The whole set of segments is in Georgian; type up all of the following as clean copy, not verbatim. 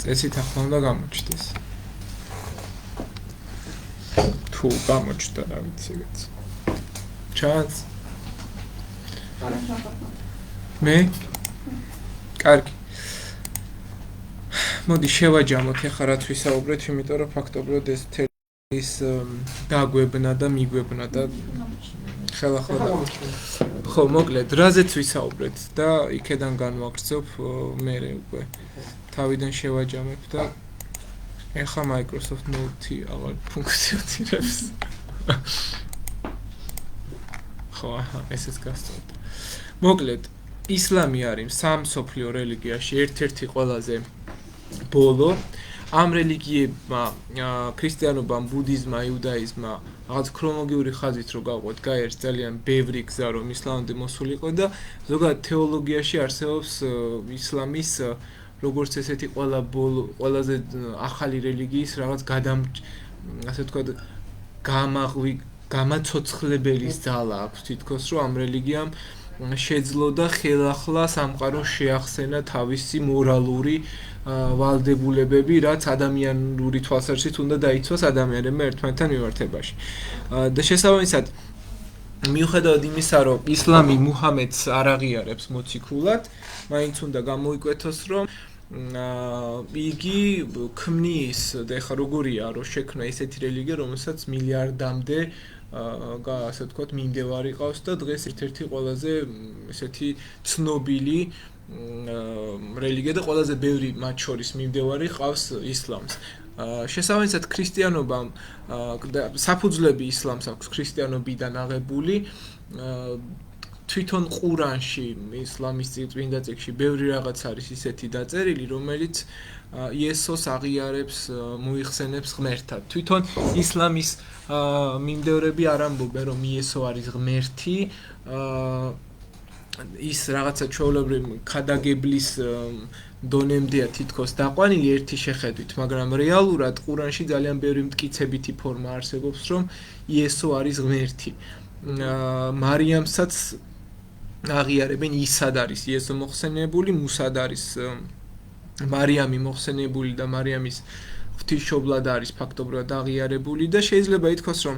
წესით ახლა უნდა გამოჩნდეს. თუ გამოჩნდა რა ვიცი ვიც. ჩანს? მე? კარგი. მოდი შევაჯამოთ ახლა რაც ვისაუბრეთ, იმიტომ რომ ფაქტობრივად ეს ის დაგვებნა და მიგვებნა და ხელახლა და ხო, მოკლედ, რაზეც ვისაუბრეთ და იქედან განვაგრძობ მე უკვე თავიდან შევაჯამებ და ეხლა Microsoft Note-ი აღარ ფუნქციონირებს. ხო, ესეც გასწორდა. მოკლედ, ისლამი არის სამსოფლიო რელიგიაში ერთ-ერთი ყველაზე ბოლო. ამ რელიგიებმა, ქრისტიანობამ, ბუდიზმმა, იუდაიზმმა, რაღაც ქრონოლოგიური ხაზით რო გავყვეთ, გაიარეს ძალიან ბევრი გზა, რომ ისლამამდე მოსულიყო და ზოგადად თეოლოგიაში არსებობს ისლამის როგორც ესეთი ყველაზე ახალი რელიგიის რაღაც ასე ვთქვათ, გამაცოცხლებელი ძალა აქვს თითქოს, რომ ამ რელიგიამ შეძლო და ხელახლა სამყაროს შეახსენა თავისი მორალური ვალდებულებები, რაც ადამიანური თვალსაზრისით უნდა დაიცვას ადამიანებმა ერთმანეთთან მიმართებაში. და შესაბამისად, მიუხედავად იმისა, რომ ისლამი მუჰამედს არ აღიარებს მოციქულად, მაინც უნდა გამოიკვეთოს, რომ იგი ქმნის და ეხლა როგორია, რომ შექმნა ესეთი რელიგია, რომელსაც მილიარდამდე ასე ვთქვათ, მიმდევარი ყავს და დღეს ერთ-ერთი ყველაზე ესეთი ცნობილი რელიგია და ყველაზე ბევრი მათ შორის მიმდევარი ყავს ისლამს. შესაბამისად, ქრისტიანობამ საფუძვლები ისლამს აქვს ქრისტიანობიდან აღებული. თვითონ ყურანში, ისლამის წმინდა წიგნში ბევრი რაღაც არის ისეთი დაწერილი, რომელიც იესოს აღიარებს, მოიხსენებს ღმერთად. თვითონ ისლამის მიმდევრები არ ამბობენ, რომ იესო არის ღმერთი, ის რაღაცა ჩვეულებრივ ქადაგებლის დონემდეა თითქოს დაყვანილი ერთი შეხედვით, მაგრამ რეალურად ყურანში ძალიან ბევრი მტკიცებითი ფორმა არსებობს, რომ იესო არის ღმერთი. მარიამსაც აღიარებენ, ისად არის იესო მოხსენებული, მუსად არის მარიამი მოხსენებული და მარიამის ღვთისმშობლად არის ფაქტობრივად აღიარებული და შეიძლება ითქვას, რომ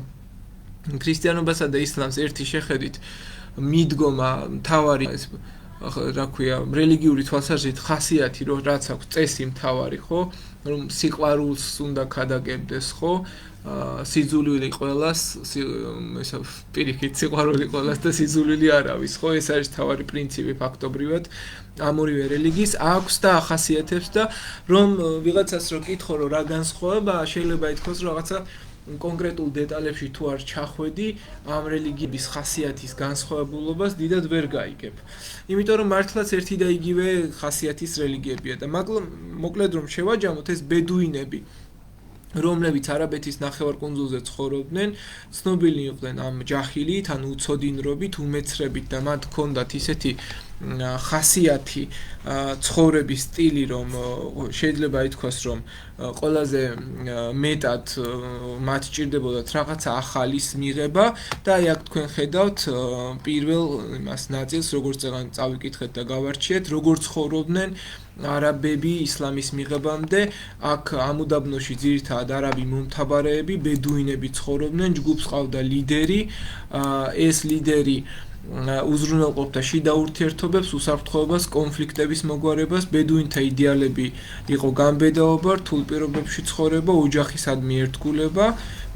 ქრისტიანობასა და ისლამს ერთი შეხედვით მიდგომა მთავარი რა ქვია, რელიგიური თვალსაზრისით ხასიათი, რომ რაც აქვს წესი მთავარი, ხო, რომ სიყვარულს უნდა ქადაგებდეს, ხო, სიძულვილი ყველას, პირიქით სიყვარული ყველას და სიძულვილი არავის, ხო, ეს არის მთავარი პრინციპი ფაქტობრივად ამ ორივე რელიგიის აქვს და ახასიათებს და რომ ვიღაცას რო კითხო, რომ რა განსხვავებაა, შეიძლება ითქვას, რომ რაღაცა კონკრეტულ დეტალებში თუ არ ჩახვედი, ამ რელიგიების ხასიათის განსხვავებულობას დიდად ვერ გაიგებ. იმიტომ რომ მართლაც ერთი და იგივე ხასიათის რელიგიებია და მოკლედ რომ შევაჯამოთ, ეს ბედუინები, რომლებიც არაბეთის ნახევარკუნძულზე ცხოვრობდნენ, ცნობილი იყვნენ ამ ჯაჰილით, ანუ უცოდინრობით, უმეცრებით და მათ ჰქონდათ ისეთი ხასიათი ცხოვრების სტილი, რომ შეიძლება ითქვას, რომ ყველაზე მეტად მათ ჭირდებოდათ რაღაცა ახალის მიღება და აი აქ თქვენ ხედავთ პირველ იმას ნაწილს, როგორც წავიკითხეთ და გავარჩიეთ, როგორც ცხოვრობდნენ არაბები ისლამის მიღებამდე. აქ ამ უდაბნოში ძირითადად არაბი მომთაბარეები, ბედუინები ცხოვრობდნენ, ჯგუფს ყავდა ლიდერი, ეს ლიდერი უზრუნველყოფდა შიდა ურთიერთობებს, უსაფრთხოებას, კონფლიქტების მოგვარებას, ბედუინთა იდეალები იყო განბედაობა, რთულ პირობებში ცხოვრება, ოჯახისადმი ერთგულება,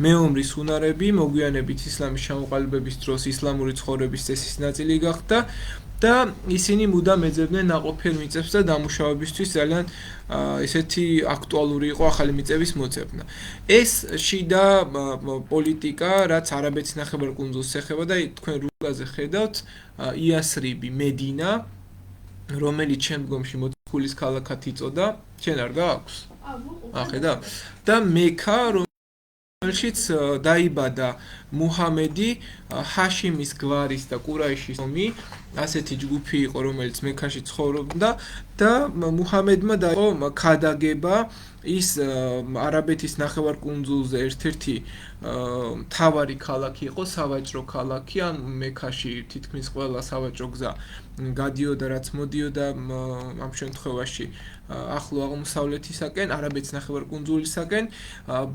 მეომრის უნარები, მოგვიანებით ისლამის ჩამოყალიბების დროს ისლამური ცხოვრების წესის ნაწილი გახდა და ისინი მუდამ ეძებდნენ ნაყოფიერ მიწებს და დამუშავებისთვის ძალიან ესეთი აქტუალური იყო ახალი მიწების მოძებნა. ეს შიდა პოლიტიკა, რაც არაბეთის ნახევარკუნძულს ეხება და თქვენ რუკაზე ხედავთ იასრიბი, მედინა, რომელიც შემდგომში მოციქულის ქალაქად იწოდა, შენ არ გააქვს? ხედავ? და მექა, რომელშიც დაიბადა მუჰამედი, ჰაშიმის გვარის და კურაიშის ომი, ასეთი ჯგუფი იყო, რომელიც მექაში ცხოვრობდა და მუჰამედმა დაიწყო ქადაგება ის არაბეთის ნახევარკუნძულზე ერთ-ერთი მთავარი ქალაქი იყო, სავაჭრო ქალაქი, ან მექაში თითქმის ყველა სავაჭრო გზა გადიოდა, რაც მოდიოდა ამ შემთხვევაში ახლო აღმოსავლეთისაკენ, არაბეთის ნახევარკუნძულისაკენ,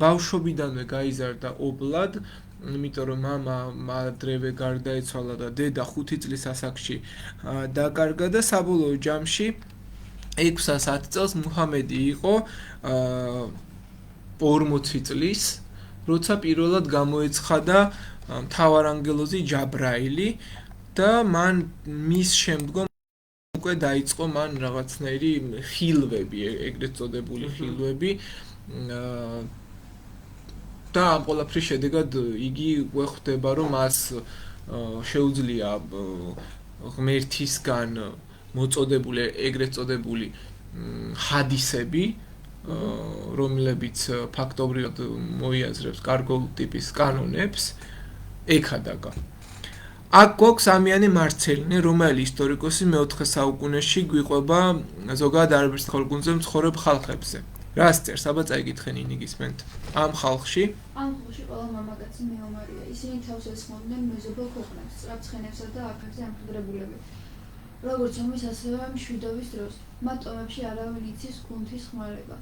ბავშვობიდანვე გაიზარდა ობლად, იმიტომ რომ მამა ადრევე გარდაეცვალა და დედა 5 წლის ასაკში დაკარგა და საბოლოო ჯამში 6-10 წელს მუჰამედი იყო 40 წლის, როცა პირველად გამოეცხადა მთავარანგელოზი ჯაბრაილი და მან მის შემდგომ უკვე დაიწყო მან რაღაცნაირი ხილვები, ეგრეთ წოდებული ხილვები და ამ ყველაფრის შედეგად იგი უკვე ხვდება, რომ მას შეუძლია ღმერთისგან მოწოდებული, ეგრეთ წოდებული ჰადისები, რომლებიც ფაქტობრივად მოიაზრებს კარგულ ტიპის კანონებს, ეკადაგა. აქ გვაქვს ამიანი მარცელინე, რომელი ისტორიკოსი მე-4 საუკუნეში გვიყვება ზოგადად არაბეთის ნახევარკუნძულზე მცხოვრებ ხალხებზე. რას წერს? აბა წაიკითხენ ინიგისმენთ. ამ ხალხში ყველა მამაკაცი მეომარია. ისინი თავს ესხმოდნენ მეზობელ ქვეყნებს, სწრაფ ცხენებსა და აქებზე ამხედრებულები. როგორც ომის, ასევე მშვიდობის დროს. მათ ომებში არავინ იცის გუნდის ხმარება.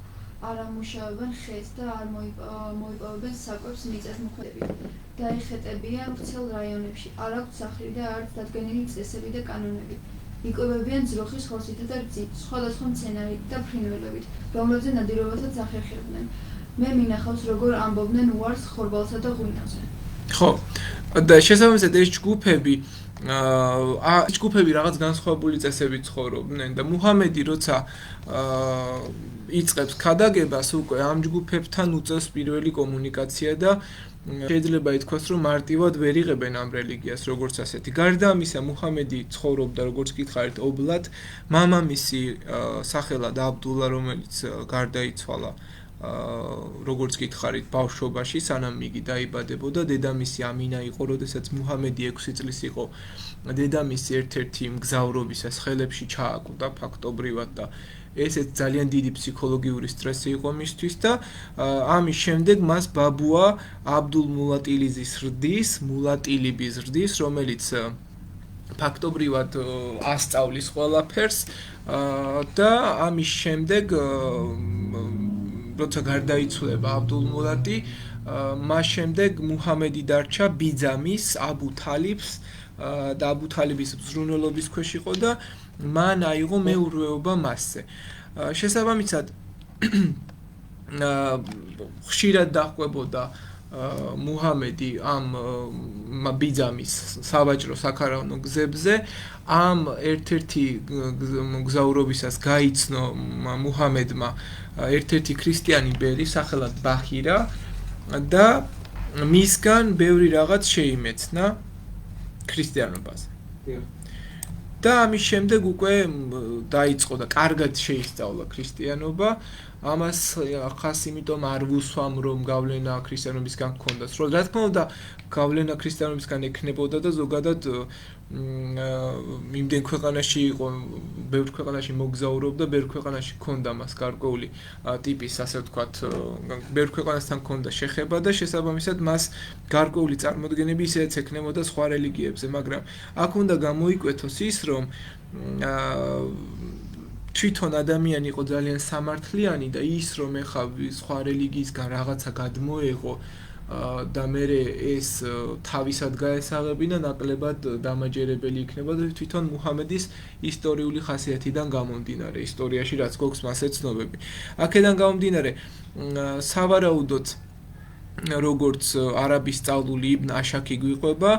არ ამუშავებენ ხეს და არ მოიპოვებენ საკვებს მიწათმოქმედები. დაიხეტებიან ვრცელ რაიონებში. არ აქვთ სახლი და არც დადგენილი წესები და კანონები. იკვებებიან ძროხის ხორცითა და რძით, სხვადასხვა მცენარით და ფრინველებით, რომლებზეც ნადირობასაც ახერხებდნენ. მე მინახავს, როგორ ამბობდნენ უარს ხორბალსა და ღვინოზე. ხო, და შესაბამისად ეს ჯგუფები რაღაც განსხვავებული წესებით ცხოვრობდნენ და მუჰამედი როცა იწყებს ქადაგებას, უკვე ამ ჯგუფებთან უწევს პირველი კომუნიკაცია და შეიძლება ითქვას, რომ მარტივად ვერ იღებენ ამ რელიგიას, როგორც ასეთი. გარდა ამისა, მუჰამედი ცხოვრობდა, როგორც გითხარით, ობლად, მამამისი სახელად აბდულა, რომელიც გარდაიცვალა როგორც გითხარით, ბავშვობაში, სანამ იგი დაიბადებოდა, დედამისი ამინა იყო, როდესაც მუჰამედი 6 წლის იყო. დედამისი ერთ-ერთი მგზავრობისას ხელებში ჩააკვდა ფაქტობრივად და ესეც ძალიან დიდი ფსიქოლოგიური სტრესი იყო მისთვის და ამის შემდეგ მას ბაბუა აბდულ მულატილიბი ზრდის, რომელიც ფაქტობრივად ასწავლის ყველაფერს და ამის შემდეგ როცა გარდაიცვლება აბდულ მულატი, მას შემდეგ მუჰამედი დარჩა ბიძამის აბუ თალიბს და აბუ თალიბის ზრუნველობის ქვეშ იყო და მან აიღო მეურვეობა მასზე. შესაბამისად ხშირად დაჰყვებოდა მუჰამედი ამ ბიძამის სავაჭრო საქარავნო გზებზე, ამ ერთ-ერთი მგზავრობისას გაიცნო მუჰამედმა ერთ-ერთი ქრისტიანი ბერი სახელად ბაჰირა და მისგან ბევრი რაღაც შეიმეცნა ქრისტიანობაზე. და ამის შემდეგ უკვე დაიწყო და კარგად შეისწავლა ქრისტიანობა. ამას ხას იმიტომ არ ვუსვამ, რომ გავლენა ქრისტიანობისგან ჰქონდას. რა თქმა უნდა, გავლენა ქრისტიანობისგან ექნებოდა და ზოგადად იმდენ ქვეყანაში იყო, ბევრ ქვეყანაში მოგზაურობდა, ბევრ ქვეყანაში ჰქონდა მას გარკვეული ტიპის, ასე ვთქვათ, ბევრ ქვეყანასთან ჰქონდა შეხება და შესაბამისად მას გარკვეული წარმოდგენები ისედაც ექნებოდა სხვა რელიგიებზე, მაგრამ აქ უნდა გამოიკვეთოს ის, რომ თვითონ ადამიანი იყო ძალიან სამართლიანი და ის რომ ეხა სხვა რელიგიისგან რაღაცა გადმოეღო და მე ეს თავისად გაესაღებინა, ნაკლებად დამაჯერებელი იქნება და თვითონ მუჰამედის ისტორიული ხასიათიდან გამომდინარე, ისტორიაში რაც გვაქვს მასე ცნობები. აქედან გამომდინარე, სავარაუდოდ როგორც არაბის სწავლული იბნ აშაკი გვიყვება,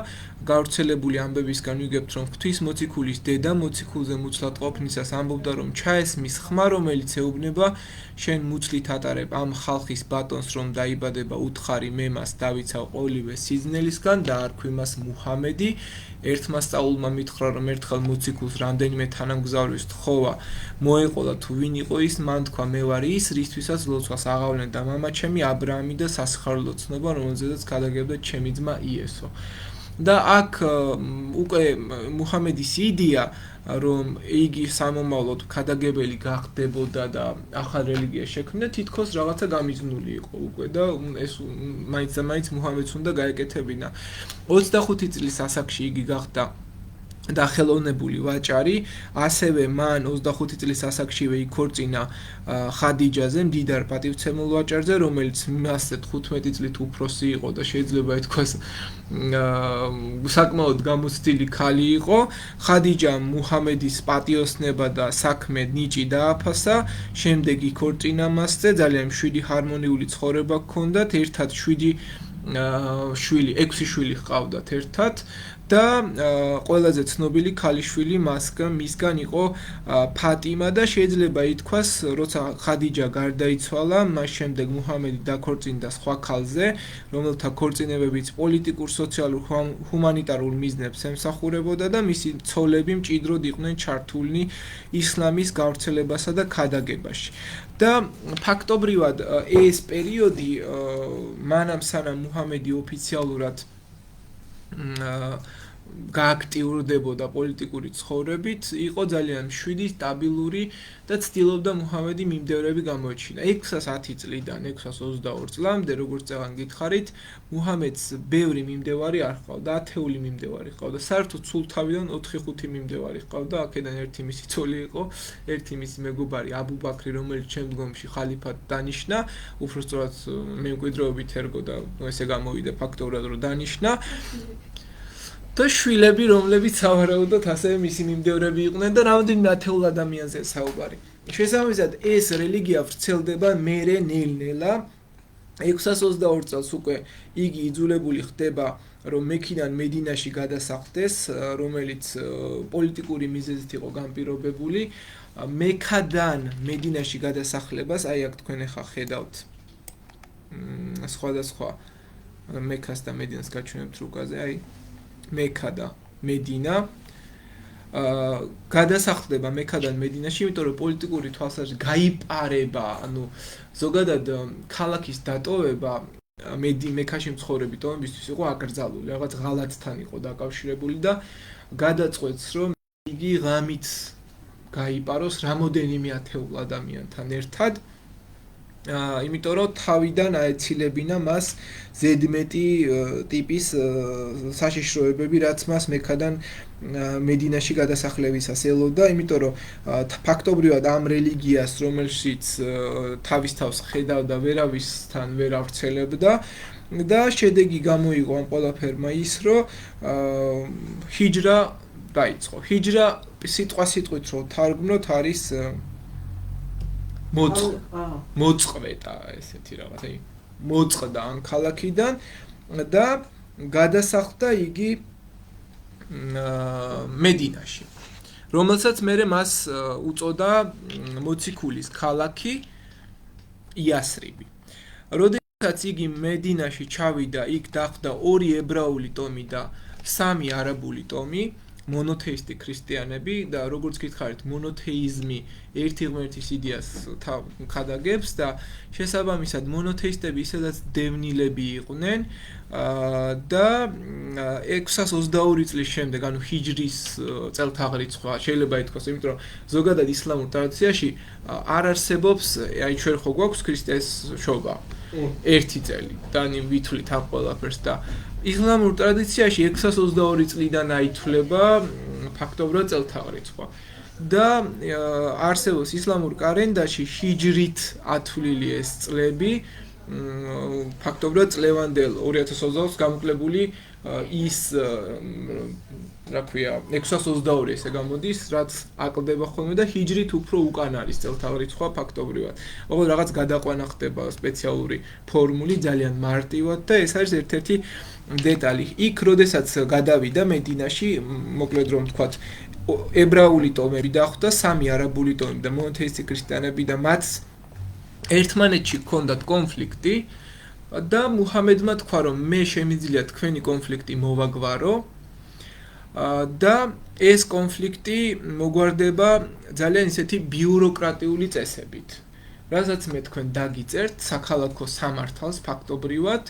გავრცელებული ამბებისგან ვიგებთ, რომ ღვთისმოციქულის დედა მოციქულზე მუცლად ყოფნისას ამბობდა, რომ ჩაესმის ხმა, რომელიც ეუბნება შენ მუცლით ატარებ ამ ხალხის ბატონს რომ დაიბადება უთხარი მე მას დავიცავ ყოველივე სიზნელისგან და არქვი მას მუჰამედი ერთმა სწაულმა მითხრა რომ ერთხელ მოციქულს რამდენიმე თანამგზავრის თხოვა მოეყოლა თუ ვინ იყო ის მან თქვა მე ვარ ის რისთვისაც ლოცვას აღავლენ და მამა ჩემი აბრაამი და სასიხარულო ცნობა რომელზედაც გადაგებდა ჩემი ძმა იესო და აქ უკვე მუჰამედის იდეა რომ იგი სამომავლოდ ქადაგებელი გახდებოდა და ახალ რელიგია შექმნა თითქოს რაღაცა გამიზნული იყო უკვე და ეს მაინც და მაინც მუჰამედს უნდა გაეკეთებინა 25 წლის ასაკში იგი გახდა და ხელოვნებული ვაჭარი, ასევე მან 25 წლის ასაკშივე იქორწინა ხადიჯაზე, მდიდარ პატივცემულ ვაჭარზე, რომელიც მასზე 15 წლით უფროსი იყო და შეიძლება ითქვას საკმაოდ გამოცდილი ქალი იყო. ხადიჯამ მუჰამედის პატიოსნება და საქმე ნიჭი დააფასა, შემდეგ იქორწინა მასზე, ძალიან მშვიდი ჰარმონიული ცხოვრება ჰქონდათ, ერთად 6 შვილი ჰყავდათ ერთად. და ყველაზე ცნობილი ქალიშვილი მისგან იყო ფატიმა და შეიძლება ითქვას, როცა ხადიჯა გარდაიცვალა, მას შემდეგ მუჰამედი დაქორწინდა სხვა ქალზე, რომელთა ქორწინებებიც პოლიტიკურ, სოციალურ, ჰუმანიტარულ მიზნებს ემსახურებოდა და მისი ცოლები მჭიდროდ იყვნენ ჩართულნი ისლამის გავრცელებასა და ქადაგებაში. და ფაქტობრივად ეს პერიოდი მანამ სანამ მუჰამედი ოფიციალურად გააქტიურდებოდა პოლიტიკური ცხოვრებით, იყო ძალიან მშვიდი, სტაბილური და ცდილობდა მუჰამედი მიმდევრები გამოეჩინა. 610 წლიდან 622 წლამდე, როგორც წეგან გითხარით, მუჰამედს ბევრი მიმდევარი არ ჰყავდა, ათეული მიმდევარი ჰყავდა. საერთოდ სულ თავიდან 4-5 მიმდევარი ჰყავდა. აქედან ერთი მისი ცოლი იყო, ერთი მისი მეგობარი აბუ ბაქრი, რომელიც შემდგომში ხალიფად დანიშნა, უფრო სწორად მემკვიდრეობით ერგო და ესე გამოვიდა ფაქტობრივად რომ დანიშნა. და შვილები, რომლებიც სავარაუდოდ ასევე მისი მიმდევრები იყვნენ და რამდენიმე ათეულ ადამიანზე საუბარი. შესაბამისად, ეს რელიგია ვრცელდება მერე ნელ-ნელა. 622 წელს უკვე იგი იძულებული ხდება, რომ მექიდან მედინაში გადასახლდეს, რომელიც პოლიტიკური მიზეზით იყო განპირობებული. მექიდან მედინაში გადასახლებას, აი აქ თქვენ ახლა ხედავთ სხვადასხვა მექას და მედინას გაჩვენებთ რუკაზე, აი მექა და მედინა გადასახლდება მექიდან მედინაში, იმიტომ რომ პოლიტიკური თვალსაზრისით გაიპარება, ანუ ზოგადად ქალაქის დატოვება მექაში მცხოვრები ტომებისთვის იყო აკრძალული, რაღაც ღალატთან იყო დაკავშირებული და გადაწყვეტს, რომ იგი ღამით გაიპაროს რამოდენიმე ათეულ ადამიანთან ერთად. იმიტომ რომ თავიდან აეცილებინა მას ზედმეტი ტიპის საშიშროებები, რაც მას მექიდან მედინაში გადასახლებისას ელოდა, იმიტომ რომ ფაქტობრივად ამ რელიგიას, რომელშიც თავის თავს ხედავდა, ვერავისთან ვერ ავრცელებდა და შედეგი გამოიღო ამ ყველაფერმა ის, რომ ჰიჯრა დაიწყო. ჰიჯრა სიტყვით რო თარგმნოთ არის მოწყდა ესეთი რაღაც, აი მოწყდა ამ ქალაქიდან და გადასახლდა იგი მედინაში, რომელსაც მერე მას უწოდა მოციქულის ქალაქი იასრიბი. როდესაც იგი მედინაში ჩავიდა, იქ დახვდა 2 ებრაული ტომი და 3 არაბული ტომი, მონოთეისტი ქრისტიანები და როგორც გითხარით, მონოთეიზმი ერთი ღმერთის იდეას ხადაგებს და შესაბამისად მონოთეისტები ისედაც დევნილები იყვნენ და 622 წლის შემდეგ, ანუ ჰიჯრის წელთაღრიცხვა შეიძლება ითქვას, იმიტომ რომ ზოგადად ისლამურ ტრადიციაში არ არსებობს, აი ჩვენ ხო გვაქვს ქრისტეს შობა 1 წელი და ვითვლით ამ ყველაფერს და ისლამურ ტრადიციაში 622 წლიდან აითვლება ფაქტობრივად წელთაღრიცხვა და არსებობს ისლამურ კალენდარში ჰიჯრით ათვლილი ეს წლები, ფაქტობრივად წლევანდელ 2022-ს გამოკლებული ის რა ქვია 622 ესე გამოდის, რაც აკლდება ხოლმე და ჰიჯრით უფრო უკან არის წელთაღრიცხვა ფაქტობრივად. ოღონდ რაღაც გადაყვანა ხდება სპეციალური ფორმული ძალიან მარტივად და ეს არის ერთ-ერთი დეტალი. იქ როდესაც გადავიდა მედინაში, მოკლედ რომ ვთქვათ, ებრაული ტომები დახვდა, 3 არაბული ტომი და მონოთეისტი ქრისტიანები და მათ ერთმანეთში ჰქონდათ კონფლიქტი და მუჰამედმა თქვა რომ მე შემიძლია თქვენი კონფლიქტი მოვაგვარო და ეს კონფლიქტი მოგვარდება ძალიან ისეთი ბიუროკრატიული წესებით. რასაც მე თქვენ დაგიწერთ საქალაქო სამართალს ფაქტობრივად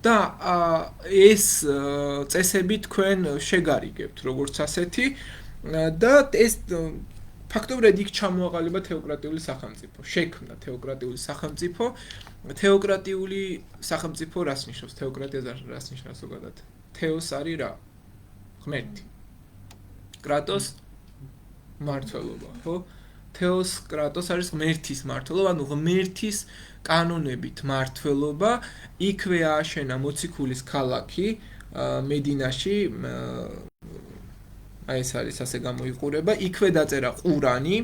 და ეს წესები თქვენ შეგარიგებთ როგორც ასეთი და ეს ფაქტობრივად იქ ჩამოაყალიბა თეოკრატიული სახელმწიფო. შექმნა თეოკრატიული სახელმწიფო. თეოკრატიული სახელმწიფო რას ნიშნავს? თეოკრატია რას ნიშნავს ზოგადად? თეოს არის რა? ღმერთი. კრატოს მმართველობა, ხო? თეოს კრატოს არის ღმერთის მმართველობა, ანუ ღმერთის კანონებით მმართველობა, იქვე ააშენა მოციქულის ქალაქი მედინაში, ეს არის ასე გამოიყურება, იქვე დაწერა ყურანი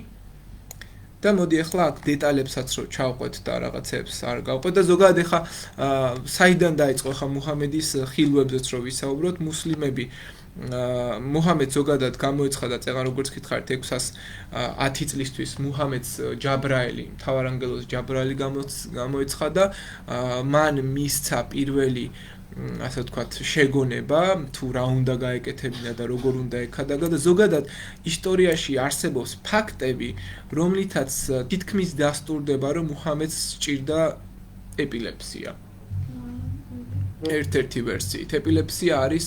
და მოდი ახლა აქ დეტალებსაც რო ჩავყვეთ და რაღაცებს არ გავყვეთ და ზოგადად ახლა საიდან დაიწყო ახლა მუჰამედის ხილვებზეც რო ვისაუბროთ, მუსლიმები მუჰამედ ზოგადად გამოეცხადა წეღან როგორც გითხარით 610 წლისთვის მუჰამედს ჯაბრაელი, მთავარანგელოზ ჯაბრაელი გამოეცხადა, მან მისცა პირველი ასე ვთქვათ შეგონება თუ რა უნდა გაეკეთებინა და როგორ უნდა ეკადაგა და ზოგადად ისტორიაში არსებობს ფაქტები, რომლითაც თითქმის დასტურდება რომ მუჰამედს სჭირდა ეპილეფსია. ერთ-ერთი ვერსიით ეპილეფსია არის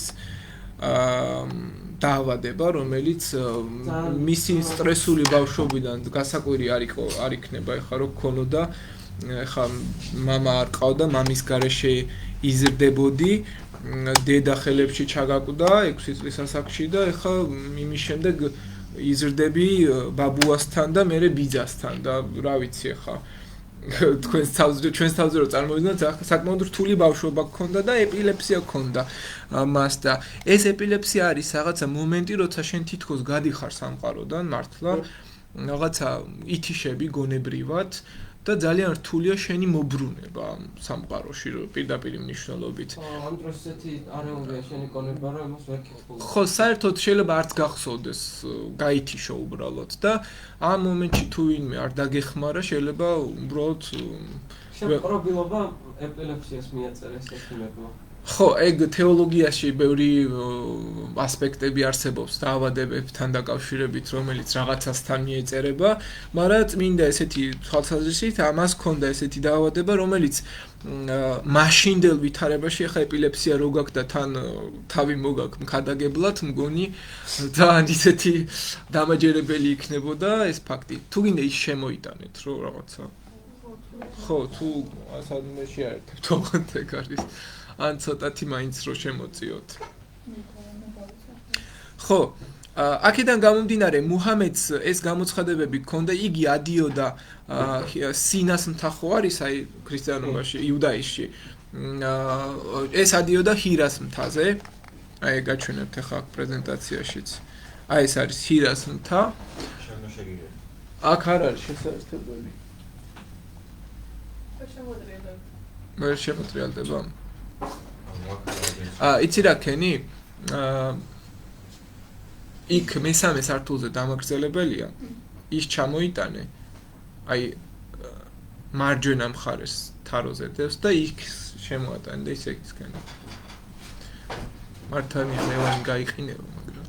დაავადება, რომელიც მისი სტრესული ბავშვობიდან გასაკვირი არ იქნება, ეხლა რო ქონოდა, ეხლა მამა არ ყავდა, მამის გარეშე იზრდებოდი, დედა ხელებში ჩაგაკვდა 6 წლის ასაკში და ეხლა იმის შემდეგ იზრდები ბაბუასთან და მერე ბიძასთან და რა ვიცი ეხლა ჩვენს თავზე რო წარმოვიდგინოთ, საკმაოდ რთული ბავშვობა გქონდა და ეპილეფსია გქონდა მას და ეს ეპილეფსია არის რაღაცა მომენტი, როცა შენ თითქოს გადიხარ სამყაროდან მართლა, რაღაცა ითიშები გონებრივად და ძალიან რთულია შენი მობრუნება სამყაროში პირდაპირ მნიშვნელობით. ამ დროს ესეთი არეულია შენი კონება, რომ იმას ვერ კითხულობ. ხო, საერთოდ შეიძლება არც გახსოვდეს, გაითიშო უბრალოდ და ამ მომენტში თუ ვინმე არ დაგეხმარა, შეიძლება უბრალოდ შეპყრობილობა ეპილეფსიას მიაწერეს ექიმებმა. ხო, ეგ თეოლოგიაში ბევრი ასპექტები არსებობს დაავადებებთან დაკავშირებით, რომელიც რაღაცასთან მიეწერება, მაგრამ წმინდა ესეთი თვალსაზრისით ამას ჰქონდა ესეთი დაავადება, რომელიც მაშინდელ ვითარებაში ახლა ეპილეფსია რო გაქვს და თან თავი მოგაქვს მქადაგებლად, მგონი ძალიან ისეთი დამაჯერებელი იქნებოდა ეს ფაქტი. თუ გინდა ის შემოიტანეთ, რო რაღაცა. ხო, თუ სადმე შეერთებთ, ოღონდ ეგ არის. ან ცოტათი მაინც რო შემოწიოთ. ხო, აქედან გამომდინარე მუჰამედს ეს გამოცხადებები ჰქონდა, იგი ადიოდა სინას მთახო არის, აი ქრისტიანობაში, იუდაიზმში. ეს ადიოდა ჰირას მთაზე. აი გაჩვენებთ ახლა პრეზენტაციაშიც. აი ეს არის ჰირას მთა. აქ არ არის შესაერთებელი. ვერ შემოტრიალდება. იცი რა ქენი? იქ მესამე სართულზე დამაგრძელებელია. ის ჩამოიტანე. აი მარჯვენა მხარეს თაროზე დევს და იქ შემოატანე და ისე იქცქენ. მართალია ლევანი გაიყინება, მაგრამ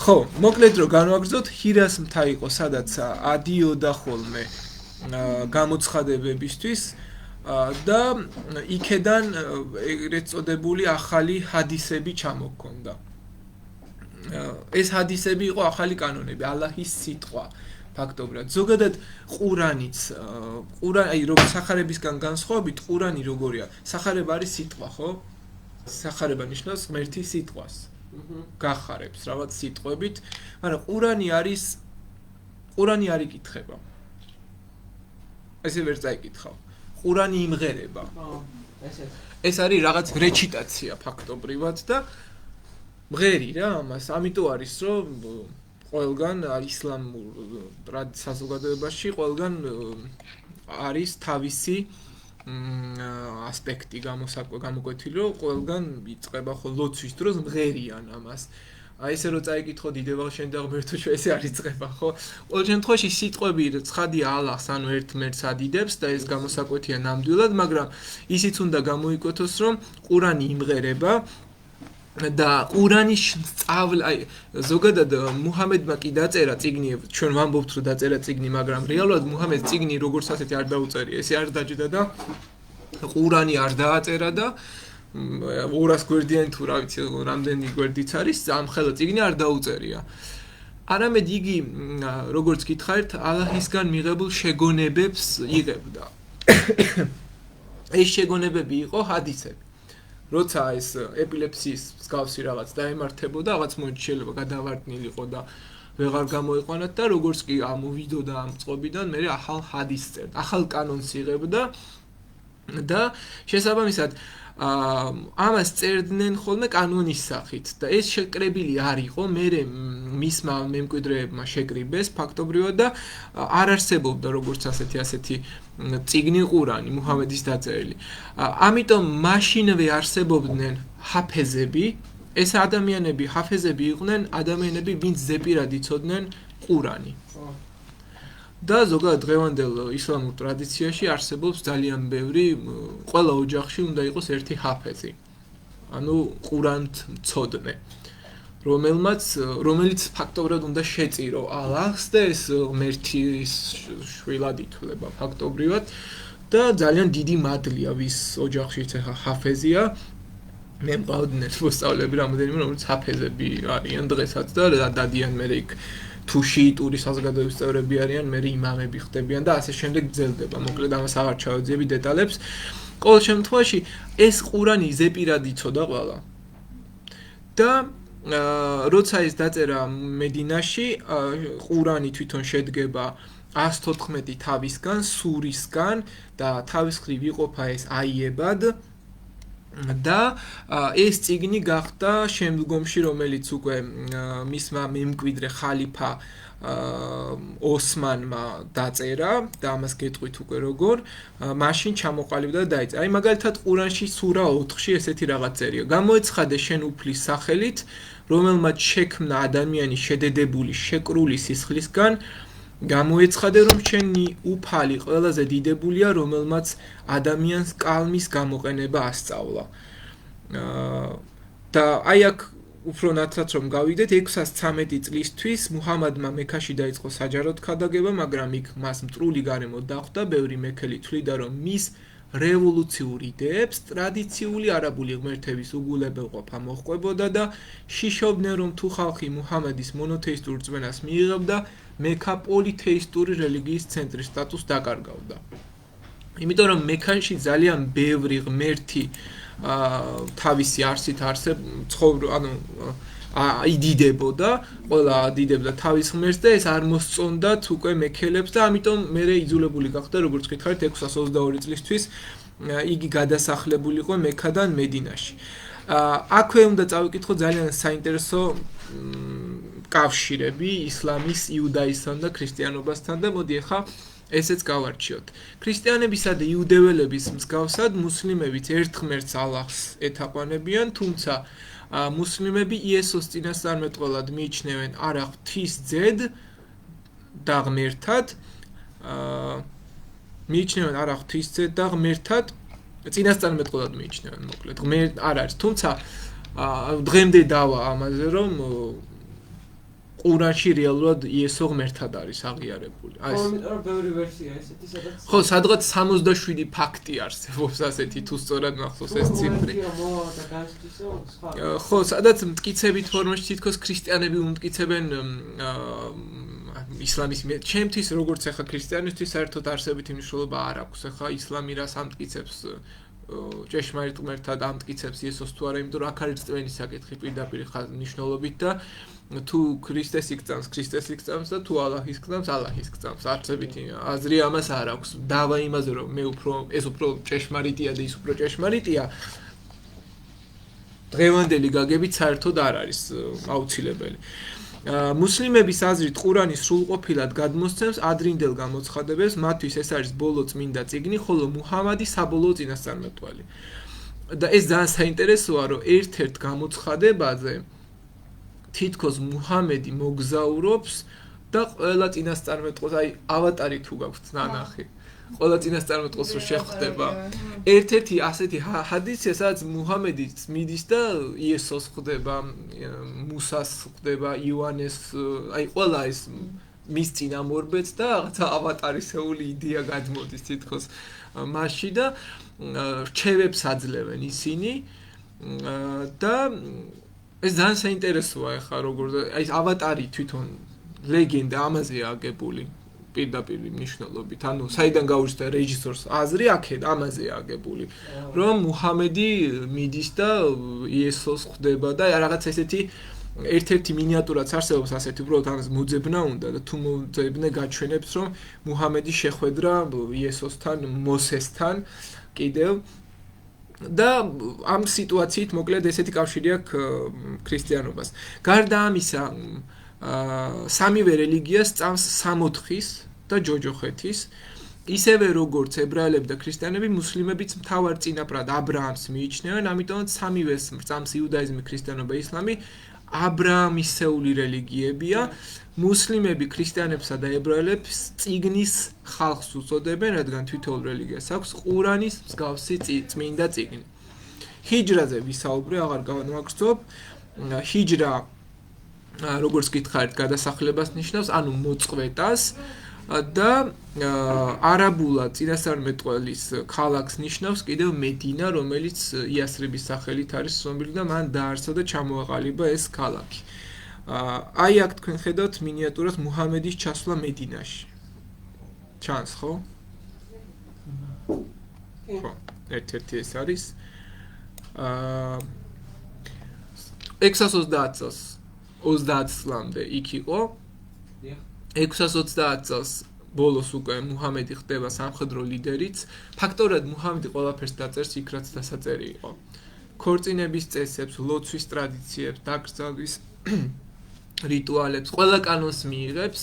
ხო, მოკლედ რომ განვაგრძოთ, ჰირას მთა იყო, სადაც ადიოდა ხოლმე გამოცხადებებისთვის და იქედან ეგრეთ წოდებული ახალი ჰადისები ჩამოჰქონდა. ეს ჰადისები იყო ახალი კანონები, ალაჰის სიტყვა. ფაქტობრივად, ზოგადად ყურანიც, აი როგორ სახარებისგან განსხვავებით, ყურანი როგორია? სახარება არის სიტყვა, ხო? სახარება ნიშნავს ღმერთის სიტყვას. გახარებს რაღაც სიტყვებით, მაგრამ ყურანი არ იკითხება. ესე ვერ წაიკითხავ. ყურანი იმღერება. ეს არის რაღაც რეჩიტაცია ფაქტობრივად და მღერი რა ამას. ამიტომ არის რომ ყველგან ისლამურ საზოგადოებაში ყველგან არის თავისი ასპექტი გამოკვეთილი, რომ ყველგან იწყება ხო ლოცვის დროს მღერიან ამას. აი ესე რომ წაიკითხო დიდებალ შენ და ღმერთო შე ესე არ იწყება ხო? ყოველ შემთხვევაში სიტყვები ცხადია ალლაჰს ანუ ერთ ღმერთს ადიდებს და ეს გამოსაკვეთია ნამდვილად, მაგრამ ისიც უნდა გამოიკვეთოს რომ ყურანი იმღერება და ყურანის სწავლა აი ზოგადად მუჰამედმა კი დაწერა წიგნი ჩვენ ვამბობთ რომ დაწერა წიგნი მაგრამ რეალურად მუჰამედს წიგნი როგორც ასეთი არ დაუწერია ესე არ დაჯდა და ყურანი არ დააწერა და 200 გვერდიანი თუ რა ვიცი რამდენი გვერდიც არის ამხელა წიგნი არ დაუწერია არამედ იგი როგორც გითხარით ალაჰისგან მიღებულ შეგონებებს იღებდა ეს შეგონებები იყო ჰადისები როცა ეს ეპილეფსიის მსგავსი რაღაც დაემართებოდა, რაღაც მომენტში შეიძლება გადავარდნილიყო და ვეღარ გამოიყვანათ და როგორც კი ამოვიდოდა ამ წყობიდან, მე ახალ ჰადისს წერდა, ახალ კანონს იღებდა და შესაბამისად ამას წერდნენ ხოლმე კანონის სახით და ეს შეკრებილი არ იყო, მე მისმა მემკვიდრეებმა შეკრიბეს ფაქტობრივად და არ არსებობდა როგორც ასეთი წიგნი ყურანი მუჰამედის დაწერილი. ამიტომ მაშინვე არსებობდნენ ჰაფეზები, ეს ადამიანები ჰაფეზები იყვნენ, ადამიანები, ვინც ზეპირად იცოდნენ ყურანი. და ზოგადად დღევანდელ ისლამურ ტრადიციაში არსებობს ძალიან ბევრი, ყველა ოჯახში უნდა იყოს ერთი ჰაფეზი. ანუ ყურანთ მცოდნე. რომელიც ფაქტობრივად უნდა შეწირო ალაჰს და ეს ღმერთის შვილად ითვლება ფაქტობრივად და ძალიან დიდი მადლია ვის ოჯახშიც ახლა ჰაფეზია მე მყავდნენ მოსწავლეები რამოდენიმე რომელიც ჰაფეზები არიან დღესაც და დადიან მე იქ თუ შიიტური საზოგადოების წევრები არიან მე იმამები ხდებიან და ასე შემდეგ გრძელდება მოკლედ ამას აღარ ჩავეძიები დეტალებს ყოველ შემთხვევაში ეს ყურანი ზეპირად იცოდა ყველა და როცა ის დაწერა მედინაში ყურანი თვითონ შედგება 114 თავისგან, სურისგან და თავის მხრივ იყოფა ეს აიებად და ეს წიგნი გახდა შემდგომში რომელიც უკვე მისმა მემკვიდრე ხალიფა ოსმანმა დაწერა და ამას გეტყვით უკვე როგორ მაშინ ჩამოყალიბდა და დაიწერა. აი მაგალითად ყურანში სურა 4-ში ესეთი რაღაც წერია. გამოეცხადე შენ უფლის სახელით, რომელმაც შექმნა ადამიანი შედედებული შეკრული სისხლისგან, გამოეცხადე რომ შენი უფალი ყველაზე დიდებულია, რომელმაც ადამიანს კალმის გამოყენება ასწავლა. და აი აქ უფრო ნათლად რომ გავიდეთ 613 წლისთვის მუჰამადმა მექაში დაიწყო საჯაროდ ქადაგება, მაგრამ იქ მას მტრული გარემო დახვდა, ბევრი მექელი თვლიდა რომ მის რევოლუციურ იდეებს ტრადიციული არაბული ღმერთების უგულებელყოფა მოჰყვებოდა და შიშობდნენ რომ თუ ხალხი მუჰამადის მონოთეისტურ რწმენას მიიღებდა, მექა პოლითეისტური რელიგიის ცენტრის სტატუსს დაკარგავდა. იმიტომ რომ მექაში ძალიან ბევრი ღმერთი თავისი არსით ანუ იდიდებოდა, ყველა დიდებდა თავის ღმერთს და ეს არ მოსწონდათ უკვე მექელებს და ამიტომ მერე იძულებული გახდა, როგორც გითხარით 622 წლისთვის იგი გადასახლებული იყო მექადან მედინაში. აქვე უნდა წავიკითხო ძალიან საინტერესო კავშირები ისლამის, იუდაიზმთან და ქრისტიანობასთან და მოდი ახლა ესეც გავარჩიოთ. ქრისტიანებისა და იუდეველების მსგავსად მუსლიმებიც ერთ ღმერთს ალაჰს ეთაყვანებიან, თუმცა მუსლიმები იესოს წინასწარმეტყველად მიიჩნევენ არა ღვთის ძედ და ღმერთად, მიიჩნევენ არა ღვთის ძედ და ღმერთად, წინასწარმეტყველად მიიჩნევენ მოკლედ. ღმერთ არ არის, თუმცა დღემდე დავა ამაზე რომ ყურანში რეალურად იესო ღმერთად არის აღიარებული. ხო, იმიტომ რომ ბევრი ვერსია ესეთი სადაც ხო, სადღაც 67 ფაქტი არსებობს ასეთი თუ სწორად მახსოვს ეს ციფრი. ხო, სადაც მტკიცებით ფორმაში თითქოს ქრისტიანები უმტკიცებენ ისლამის ჩემთვის როგორც ახლა ქრისტიანისთვის საერთოდ არსებითი მნიშვნელობა არ აქვს. ახლა ისლამი რას ამტკიცებს ჭეშმარიტ ღმერთად ამტკიცებს იესოს თუ არა, იმიტომ რომ აქ არის რწმენის საკითხი პირდაპირ მნიშვნელობით და თუ ქრისტეს იქცევს და თუ ალაჰის იქცევს, ალაჰის იქცევს. არცებითი აზრი ამას არ აქვს. დავა იმაზე რომ ეს უფრო ჭეშმარიტია და ის უფრო ჭეშმარიტია. დღევანდელი გაგებით საერთოდ არ არის აუცილებელი. მუსლიმების აზრით ყურანი სრულყოფილად გადმოსცემს ადრინდელ გამოცხადებებს, მათთვის ეს არის ბოლო წმინდა წიგნი, ხოლო მუჰამადი საბოლოო წინასწარმეტყველი. და ეს ძალიან საინტერესოა, რომ ერთ-ერთ გამოცხადებაზე თითქოს მუჰამედი მოგზაურობს და ყველა წინასწარმეტყველს აი ავატარი თუ გაქვთ ნანახი ყველა წინასწარმეტყველს რო შეხვდება ერთ-ერთი ასეთი ჰადისია სადაც მუჰამედი მიდის და იესოს ხვდება მუსას ხვდება იოანეს აი ყველა ეს მის წინამორბედს და რაღაცა ავატარისეული იდეა გადმოდის თითქოს მასში და რჩევებს აძლევენ ისინი და ეს ძალიან საინტერესოა ახლა როგორ აი ეს ავატარი თვითონ ლეგენდა ამაზეა აგებული პირდაპირ მნიშვნელობით ანუ საიდან გაუჩნდა რეჟისორს აზრი აქეთ ამაზეა აგებული რომ მუჰამედი მიდის და იესოს ხვდება და რაღაც ესეთი ერთ-ერთი მინიატურაც არსებობს ასეთი უბრალოდ ამას მოძებნა უნდა და თუ მოძებნე გაჩვენებს რომ მუჰამედი შეხვედრა იესოსთან მოსესთან კიდევ და ამ სიტუაციით მოკლედ ესეთი კავშირი აქვს ქრისტიანობას გარდა ამისა სამივე რელიგიას წამს სამოთხის და ჯოჯოხეთის ისევე როგორც ებრაელები და ქრისტიანები მუსლიმებიც მთავარ წინაპრად აბრაამს მიიჩნევენ ამიტომაც სამივე წამს იუდაიზმი ქრისტიანობა ისლამი აბრაამისეული რელიგიებია მუსლიმები ქრისტიანებსა და ებრაელებს წიგნის ხალხს უწოდებენ რადგან თითოეულ რელიგიას აქვს ყურანის მსგავსი წმინდა წიგნი ჰიჯრაზე ვისაუბრე აღარ გავანმაგრძობ ჰიჯრა როგორც გითხარით გადასახლებას ნიშნავს ანუ მოწყვეტას და არაბულად წინასწარმეტყველის ქალაქს ნიშნავს კიდევ მედინა რომელიც იასრიბის სახელით არის ცნობილი და მან დაარსა და ჩამოაყალიბა ეს ქალაქი აი აქ თქვენ ხედავთ მინიატურას მუჰამედის ჩასვლა მედინაში ჩანს ხო? ხო ერთ-ერთი ეს არის 630 წელს 30 წლამდე იქ იყო 630 წელს ბოლოს უკვე მუჰამედი ხდება სამხედრო ლიდერიც ფაქტორად მუჰამედი ყველაფერს დაწერს იქ რაც დასაწერი იყო ქორწინების წესებს ლოცვის ტრადიციებს დაკრძალვის რიტუალებს ყველა კანონს მიიღებს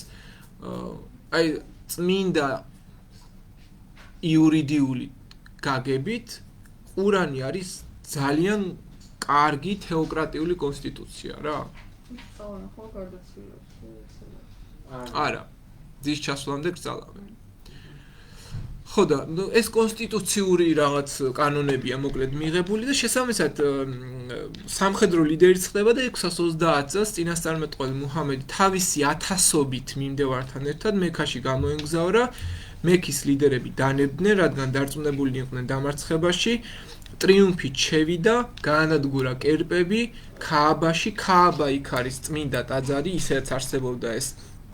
აი წმინდა იურიდიული გაგებით ყურანი არის ძალიან კარგი თეოკრატიული კონსტიტუცია რა ხო გარდაცვლილებს არა ძის ჩასვლამდე გრძალავენ ხო და ეს კონსტიტუციური რაღაც კანონებია მოკლედ მიღებული და შესაბამისად სამხედრო ლიდერიც ხდება და 630 წელს წინასწარმეტყველი მუჰამედი თავისი 1000-ობით მიმდევართან ერთად მექაში გამოემგზავრა მექის ლიდერები დანებდნენ რადგან დარწმუნებული იყვნენ დამარცხებაში ტრიუმფით შევიდა გაანადგურა კერპები ქააბაში ქააბა იქ არის წმინდა ტაძარი ისედაც არსებობდა ეს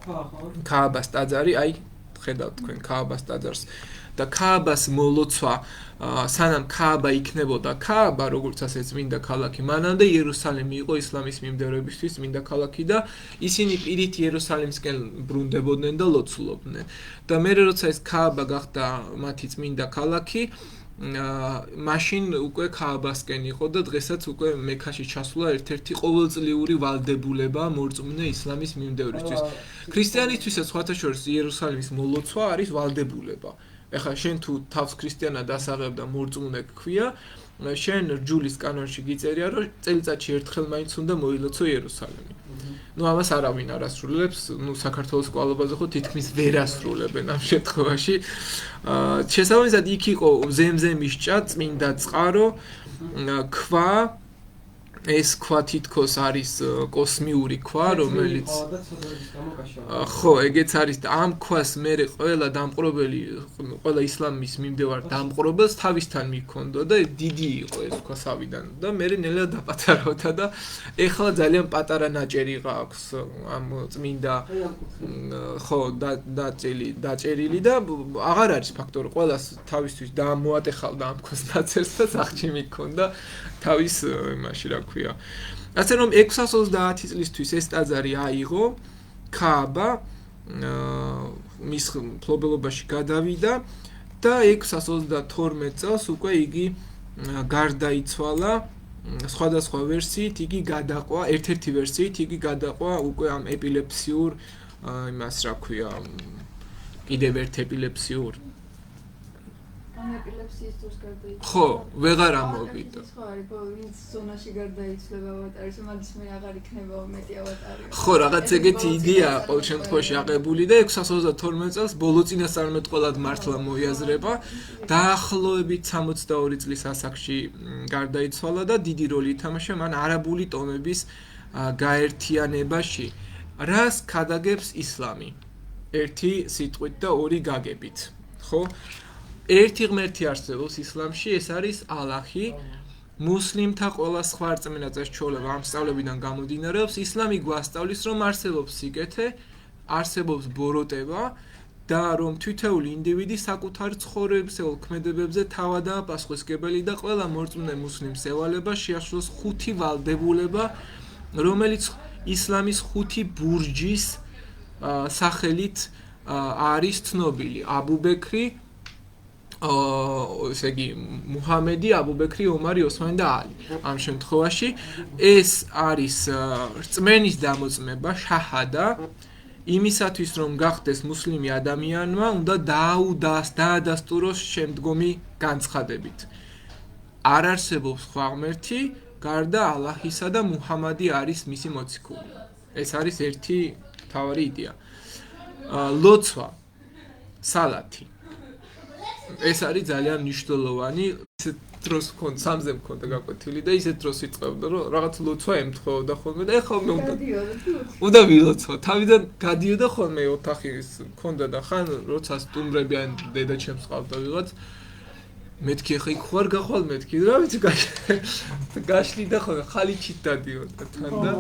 ქააბას ტაძარი აი ხედავთ თქვენ ქააბას ტაძარს და ქააბას მოლოცვა სანამ ქააბა იქნებოდა ქააბა როგორც ასე წმინდა ქალაქი მანამდე იერუსალიმი იყო ისლამის მიმდევრებისთვის წმინდა ქალაქი და ისინი პირით იერუსალიმსკენ ბრუნდებოდნენ და ლოცულობდნენ და მე როცა ეს ქააბა გახდა მათი წმინდა ქალაქი მაშინ უკვე ქააბასკენ იყო და დღესაც უკვე მექაში ჩასვლა ერთ-ერთი ყოველწლიური ვალდებულება მორწმუნე ისლამის მიმდევრისთვის ქრისტიანისთვისაც სხვათა შორის იერუსალიმის მოლოცვა არის ვალდებულება ეხლა შენ თუ თავს ქრისტიანად ასაღებ და მორწმუნე გქვია შენ რჯულის კანონში გიწერია რომ წელიწადში ერთხელ მაინც უნდა მოილოცო იერუსალიმი ну ამას არავინ არ ასრულებს ну საქართველოს კვალობაზე ხო თითქმის ვერ ასრულებენ ამ შემთხვევაში შესაბამისად იქ იყო ზემზემის ჭა წმინდა წყარო ქვა ეს ქვა თითქოს არის კოსმიური ქვა რომელიც ხო ეგეც არის და ამ ქვას მე ყველა დამყრობელი ყველა ისლამის მიმდევარ დამყრობელს თავისთან მიქონდა და დიდი იყო ეს ქვა სავიდან და მე ნელა დაპატარავდა და ეხლა ძალიან პატარა ნაჭერი აქვს ამ წმინდა ხო დაჭერილი და აღარ არის ფაქტორი ყველას თავისთვის დაამოატეხავდა ამ ქვას ნაწერს და სახში მიქონდა თავის იმაში რა ქვია. ასე რომ 630 წლისთვის ეს ტაძარი აიღო, ქააბა მის მფლობელობაში გადავიდა და 632 წელს უკვე იგი გარდაიცვალა. სხვადასხვა ვერსიით იგი გადაყვა, ერთ-ერთი ვერსიით იგი გადაყვა უკვე ამ ეპილეფსიურ იმას რა ქვია, კიდევ ერთ ეპილეფსიურ ამერკლებს ის თურს გარდაიცვალა. ხო, ვეღარ ამოვიდა. ხო, არის, ვინც ზონაში გარდაიცვლება ავატარის, მაგის მე აღარ იქნება მეტი ავატარი. ხო, რაღაც ეგეთი იდეა ყოველ შემთხვევაში აყებული და 632 წელს ბოლო წინასწარმეტყველად მართლა მოიაზრება. დაახლოებით 62 წლის ასაკში გარდაიცვალა და დიდი როლი ითამაშა მან არაბული ტომების გაერთიანებაში. რას ქადაგებს ისლამი? ერთი სიტყვით და ორი გაგებით, ხო? ერთი ღმერთი არსებობს ისლამში, ეს არის ალაჰი. მუსლიმთა ყველა სხვა რწმენაზე ჩვეულება ამ სწავლებიდან გამომდინარეობს. ისლამი გვასწავლის, რომ არსებობს სიკეთე, არსებობს ბოროტება და რომ თითოეული ინდივიდი საკუთარ ცხოვრებისეულ ქმედებებზე თავადაა პასუხისმგებელი და ყველა მორწმუნე მუსლიმს ევალება შეასრულოს 5 ვალდებულება, რომელიც ისლამის 5 ბურჯის სახელით არის ცნობილი. აბუ ბექრი, ესე იგი მუჰამედი, აბუ ბექრი, ომარი, ოსმანი და ალი. ამ შემთხვევაში ეს არის რწმენის დამოწმება, შაჰადა, იმისათვის რომ გახდეს მუსლიმი ადამიანმა, უნდა დაადასტუროს შემდგომი განცხადებით. არ არსებობს სხვა ღმერთი, გარდა ალაჰისა და მუჰამადი არის მისი მოციქული. ეს არის ერთი მთავარი იდეა. ლოცვა, სალათი. ეს არის ძალიან მნიშვნელოვანი. ისეთ დროს მქონდა, სამზე მქონდა გაკვეთილი და ისეთ დროს იწყებდა, რომ რაღაც ლოცვა ემთხოვდა ხოლმე და ეხლა მე უნდა ვილოცო. თავიდან გადიოდა ხოლმე ოთახის მქონდა და ხან როცა სტუმრები ან დედა ჩემს ყავდა ვიღაც მეთქი ხე იქ ხوار გახვალ მეთქი რა ვიცი გაშლი და ხოლმე ხალიჩით დადიოდა თან და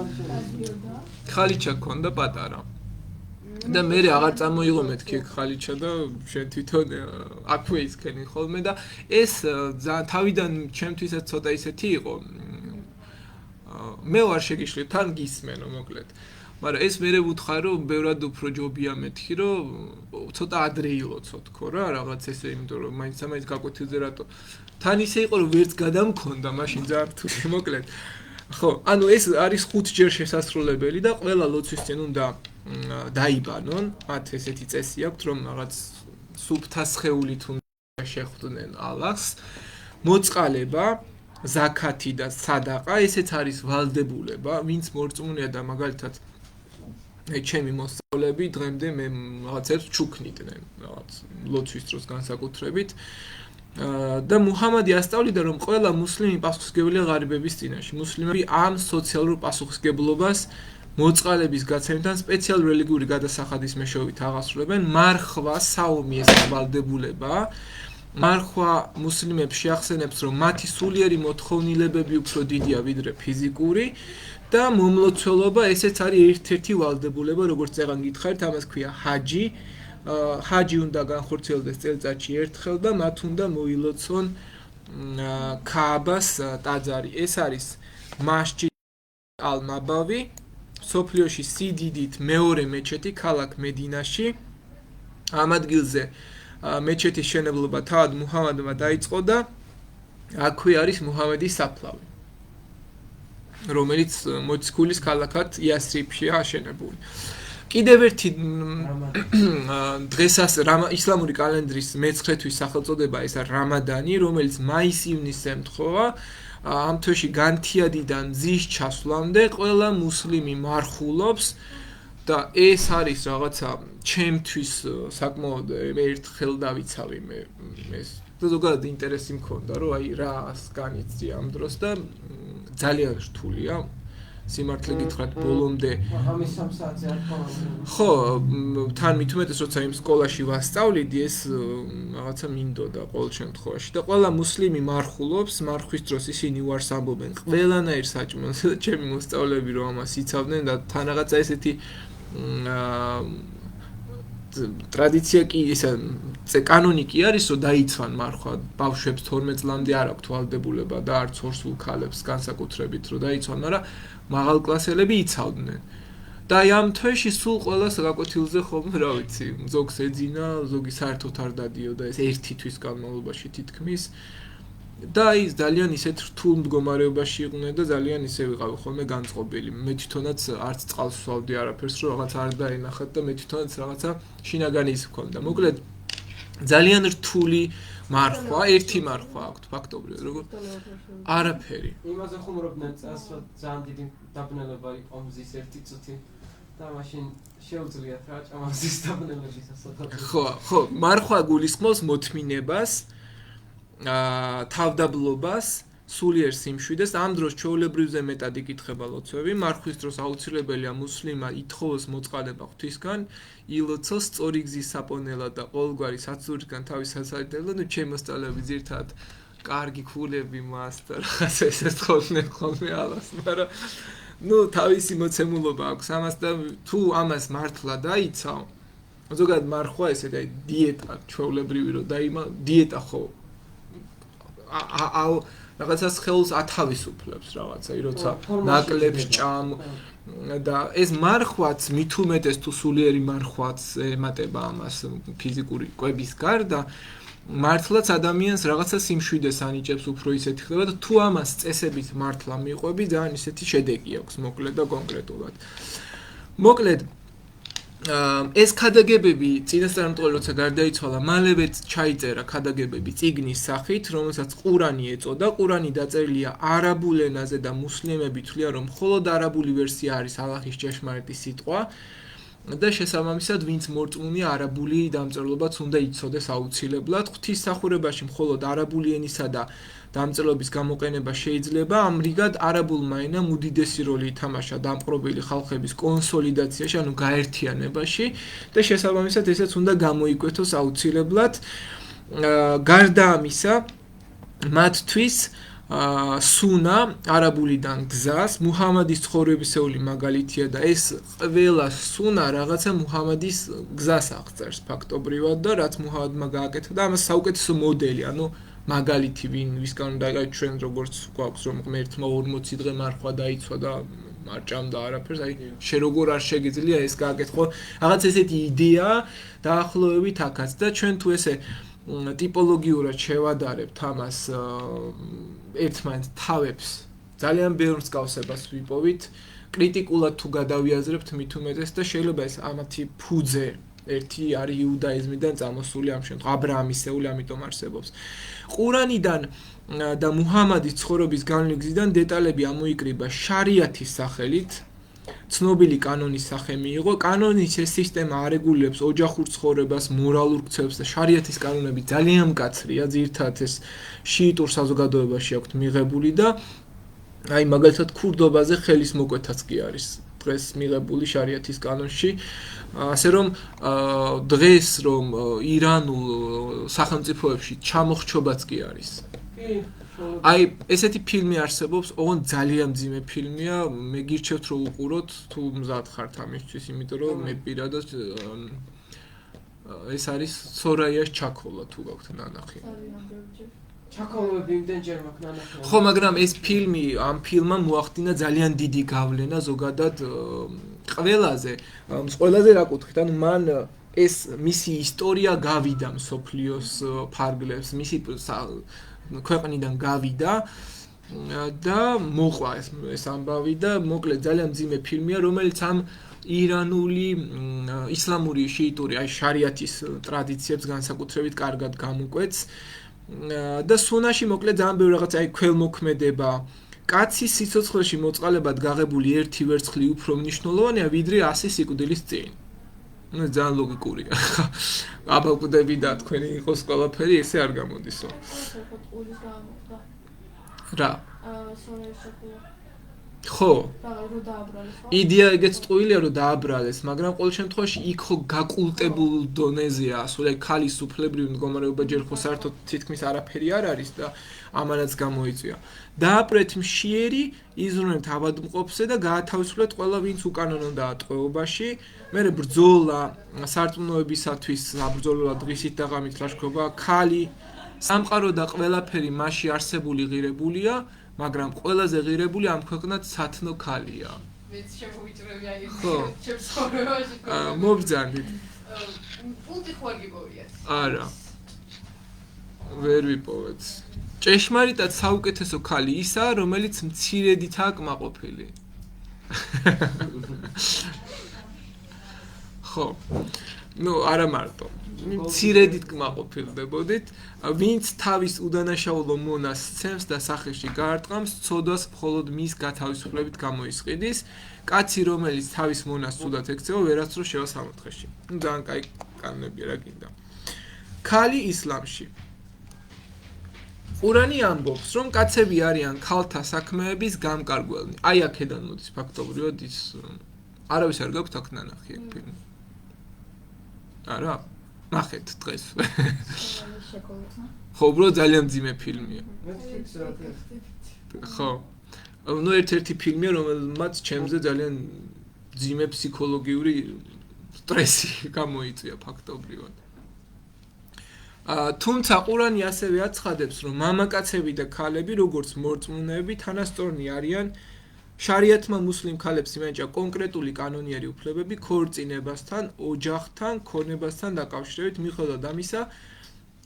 ხალიჩა ქონდა პატარა და მე აღარ წამოიღო მეთქი ხალიჩა და შენ თვითონ აქვე ისქენი ხოლმე და ეს თავიდან ჩემთვისაც ცოტა ისეთი იყო მე ვარ შეგიშლი თან გისმენო მოკლედ მაგრამ ეს მე ვუთხარ რომ ბევრად უფრო ჯობია მეთქი რომ ცოტა ადრე ილოცო თქო რა რაღაც ესე იმიტომ რომ მაინც გაკვეთილზე რატო თან ისე იყო რომ ვერც გადამქონდა მაშინ ძალიან რთული მოკლედ ხო ანუ ეს არის 5 ჯერ შესასრულებელი და ყველა ლოცვის წინ უნდა დაიბანონ მათ ესეთი წესი აქვთ რომ რაღაც სუფთა სხეულით უნდა შეხვდნენ ალლაჰს მოწყალება ზაქათი და სადაყა ესეც არის ვალდებულება ვინც მორწმუნეა და მაგალითად ჩემი მოსწავლეები დღემდე მე რაღაცებს ჩუქნიდნენ რაღაც ლოცვის დროს განსაკუთრებით და მუჰამადი ასწავლიდა რომ ყველა მუსლიმი პასუხისმგებელია ღარიბების წინაშე მუსლიმები ამ სოციალურ პასუხისმგებლობას მოწყალების გაცემიდან სპეციალურ რელიგიური გადასახადის მეშვეობით აღასრულებენ მარხვა საომი ეს ვალდებულება მარხვა მუსლიმებს შეახსენებს რომ მათი სულიერი მოთხოვნილებები უფრო დიდია ვიდრე ფიზიკური და მომლოცველობა ესეც არის ერთ-ერთი ვალდებულება როგორც წეგან გითხარით ამას ქვია ჰაჯი ჰაჯი უნდა განხორციელდეს წელიწადში ერთხელ და მათ უნდა მოილოცონ ქააბას ტაძარი ეს არის მასჯიდ ალ-ნაბავი სოფლიოში სიდიდით მეორე მეჩეთი ქალაქ მედინაში ამ ადგილზე მეჩეთის შენებლობა თავად მუჰამადმა დაიწყო და აქვე არის მუჰამედის საფლავი რომელიც მოციქულის ქალაქად იასრიბშია აშენებული. კიდევ ერთი დღესაც ისლამური კალენდრის მე-9 თვის სახელწოდება ეს არის რამადანი, რომელიც მაის-ივნისს ემთხვევა. ამ თვეში განთიადიდან მზის ჩასვლამდე ყველა მუსლიმი მარხულობს და ეს არის რაღაცა ჩემთვის საკმაოდ ერთხელ დავიცავი მე ეს და ზოგადად ინტერესი მქონდა რომ აი რას განიცდია ამ დროს და ძალიან რთულია სიმართლე გითხრათ ბოლომდე ამის 3 საათზე არ ხომ ხო თან მithumetes როცა იმ სკოლაში ვასწავლიდი ეს რაღაცა მინდოდა ყოველ შემთხვევაში და ყველა მუსლიმი მარხულობს მარხვის დროს ისინი უარს ამბობენ ყველანაირ საჭმელს და ჩემი მოსწავლეები რომ ამას იცავდნენ და თან რაღაცა ესეთი ტრადიცია კი ისა კანონი კი არის რომ დაიცვან მარხვა ბავშვებს 12 წლამდე არ აქვთ ვალდებულება და არც ორსულ ქალებს განსაკუთრებით რომ დაიცვან მაგრამ მაღალკლასელები იცავდნენ და აი ამ თვეში სულ ყველას გაკვეთილზე ხომ რა ვიცი ზოგს ეძინა ზოგი საერთოდ არ დადიოდა ეს ერთი თვის განმავლობაში თითქმის და აი ძალიან ისეთ რთულ მდგომარეობაში იყვნენ და ძალიან ისე ვიყავი ხოლმე განწყობილი მე თვითონაც არც წყალს ვსვავდი არაფერს რომ რაღაც არ დაენახათ და მე თვითონაც რაღაცა შინაგანი ის მქონდა მოკლედ ძალიან რთული მარხვა, ერთი მარხვა აქვს ფაქტობრივად, როგორ არაფერი. იმაზე ხუმრობდნენ წელს, რომ ძალიან დიდი დაბნელება იყო მზის ერთი წუთი და მაშინ შეუძლიათ რა ჭამა მზის დაბნელებისას. ხო, მარხვა გულისხმობს მოთმინებას, თავდაბლობას, სულიერ სიმშვიდეს. ამ დროს ჩვეულებრივზე მეტად იკითხება ლოცვები. მარხვის დროს აუცილებელია მუსლიმმა ითხოვოს მოწყალება ღვთისგან, ილოცოს სწორი გზის საპონელად და ყოველგვარი საცურისგან თავის სასაიდელად. ჩემი მოსწავლეები ძირთად კარგი ქულები მას და რაღაცა ესეც თხოვდნენ ხოლმე ალას, მაგრამ თავისი მოცემულობა აქვს ამას და თუ ამას მართლა დაიცავ, ზოგადად მარხვა ესე და დიეტა ჩვეულებრივი რომ დიეტა ხო რაღაცას ხელს ათავისუფლებს რაღაცა, როცა ნაკლებს ჭამ და ეს მარხვაც მით უმეტეს თუ სულიერი მარხვაც ემატება ამას ფიზიკური კვების გარდა, მართლაც ადამიანს რაღაცა სიმშვიდეს ანიჭებს უფრო ისეთი ხდება და თუ ამას წესებით მართლა მიყვები, ძალიან ისეთი შედეგი აქვს მოკლედ და კონკრეტულად. მოკლედ ეს ქადაგებები წინასწარმეტყველი როცა გარდაიცვალა, მალევე ჩაიწერა ქადაგებები წიგნის სახით, რომელსაც ყურანი ეწოდა. ყურანი დაწერილია არაბულ ენაზე და მუსლიმები თვლიან, რომ მხოლოდ არაბული ვერსია არის ალაჰის ჭეშმარიტი სიტყვა და შესაბამისად, ვინც მორწმუნეა, არაბული დამწერლობაც უნდა იცოდეს აუცილებლად. ღვთისმსახურებაში მხოლოდ არაბული ენისა და დამწერლობის გამოყენება შეიძლება, ამრიგად არაბულმა ენამ უდიდესი როლი ითამაშა დამპყრობილი ხალხების კონსოლიდაციაში, ანუ გაერთიანებაში და შესაბამისად ესეც უნდა გამოიკვეთოს აუცილებლად. გარდა ამისა, მათთვის სუნა არაბულიდან გზას მუჰამადის ცხოვრებისეული მაგალითია და ეს ყველა სუნა რაღაცა მუჰამადის გზას აღწერს ფაქტობრივად და რაც მუჰამადმა გააკეთა და ამას საუკეთესო მოდელი, ანუ მაგალითი ვისგან უნდა ჩვენ როგორც გვაქვს რომ ღმერთმა 40 დღე მარხვა დაიცვა და არ ჭამდა არაფერს, აი შე როგორ არ შეგიძლია ეს გააკეთო, რაღაც ესეთი იდეა დაახლოებით აქაც და ჩვენ თუ ესე ტიპოლოგიურად შევადარებთ ამას ერთმანეთს თავებს ძალიან ბევრ მსგავსებას ვიპოვით, კრიტიკულად თუ გადავიაზრებთ მით უმეტეს და შეიძლება ეს ამათი ფუძე ერთი არის იუდაიზმიდან წამოსული ამ შემთხვევაში აბრაამისეული, ამიტომ არსებობს. ყურანიდან და მუჰამადის ცხოვრების განვლიგზიდან დეტალები ამოიკრიბა შარიათის სახელით. ცნობილი კანონის სახე მიიღო. კანონის ეს სისტემა არეგულირებს ოჯახურ ცხოვრებას, მორალურ ქცევებს და შარიათის კანონები ძალიან მკაცრია, ძირითადად ეს შიიტურ საზოგადოებაში აქვთ მიღებული და აი მაგალითად ქურდობაზე ხელის მოკვეთაც კი არის დღეს მიღებული შარიათის კანონში. ასე რომ დღეს რომ ირანულ სახელმწიფოებში ჩამოხრჩობაც კი არის. აი ესეთი ფილმი არსებობს, ოღონდ ძალიან მძიმე ფილმია, მე გირჩევთ რომ უყუროთ თუ მზად ხართ ამისთვის, იმიტომ რომ მე პირადად ეს არის სორაიას ჩაქოლა თუ გაქვთ ნანახი. ჩაქოლები იმდენჯერ მაქვს ნანახი. ხო, მაგრამ ეს ფილმი ამ ფილმმა მოახდინა ძალიან დიდი გავლენა ზოგადად ყველაზე რა კუთხით, ანუ მან ეს მისი ისტორია გავიდა მსოფლიოს ფარგლებს, მისი ქვეყნიდან გავიდა და მოყვა ეს ამბავი და მოკლედ ძალიან მძიმე ფილმია, რომელიც ამ ირანული ისლამური შიიტური აი შარიათის ტრადიციებს განსაკუთრებით კარგად გამოკვეთს და სუნაში მოკლედ ძალიან ბევრი რაღაც აი ქველმოქმედება კაცის სიცოცხლეში მოწყალებად გაღებული ერთი ვერცხლი უფრო მნიშვნელოვანია ვიდრე 100 სიკვდილის წინ. ну ძალიან ლოგიკურია. აბაკვდები და თქვენი იყოს ყველაფერი ესე არ გამოდისო. რა? ხო. იდეა ეგეც ტყუილია რომ დააბრალეს, მაგრამ ყოველ შემთხვევაში იქ ხო გაკულტებულ დონეზეა, ასলে ქალის უფლებრივი მდგომარეობა ჯერ ხო საერთოდ თითქმის არაფერი არ არის და ამანაც გამოიწვია. დააპრეთ მშიერი, იზრუნეთ ავადმყოფზე და გაათავისუფლეთ ყველა ვინც უკანონო დაატყვეობაში. მერე ბრძოლა სარწმუნოებისათვის საბრძოლო დღისით და ღამით ლაშქრობა, ქალი, სამყარო და ყველაფერი მასში არსებული ღირებულია, მაგრამ ყველაზე ღირებული ამ ქვეყნად სათნო ქალია. მეც შემოვიჭრები აი ხო. ჩემს ცხოვრებაში. მობრძანდით. პუნქტი ხო არ გიპოვიათ? არა. ვერ ვიპოვეთ. ჭეშმარიტად საუკეთესო ქალი ისაა, რომელიც მცირედითაა კმაყოფილი. ხო. ну არა მარტო. მცირედით კმაყოფილდებოდით, ვინც თავის უდანაშაულო მონას სცემს და სახეში გაარტყამს, ცოდვას მხოლოდ მის გათავისუფლებით გამოისყიდის. კაცი, რომელიც თავის მონას ცუდად ექცევა, ვერასდროს შევა სამოთხეში. ძალიან კაი კანონებია რა გინდა. ქალი ისლამში. ყურანი ამბობს, რომ კაცები არიან ქალთა საქმეების გამკარგველნი. აი აქედან მოდის ფაქტობრივად ის არავის არ გაქვთ აქ ნანახი ეგ ფილმი. არა? ნახეთ დღეს. ხო, უბრალოდ ძალიან მძიმე ფილმია. ხო. ნუ ერთ-ერთი ფილმია, რომელმაც ჩემზე ძალიან მძიმე ფსიქოლოგიური სტრესი გამოიწვია ფაქტობრივად. თუმცა ყურანი ასევე აცხადებს, რომ მამაკაცები და ქალები, როგორც მორწმუნეები, თანასწორნი არიან. შარიათმა მუსლიმ ქალებს იმენჭა კონკრეტული კანონიერი უფლებები ქორწინებასთან, ოჯახთან, ქონებასთან დაკავშირებით, მიუხედავად ამისა,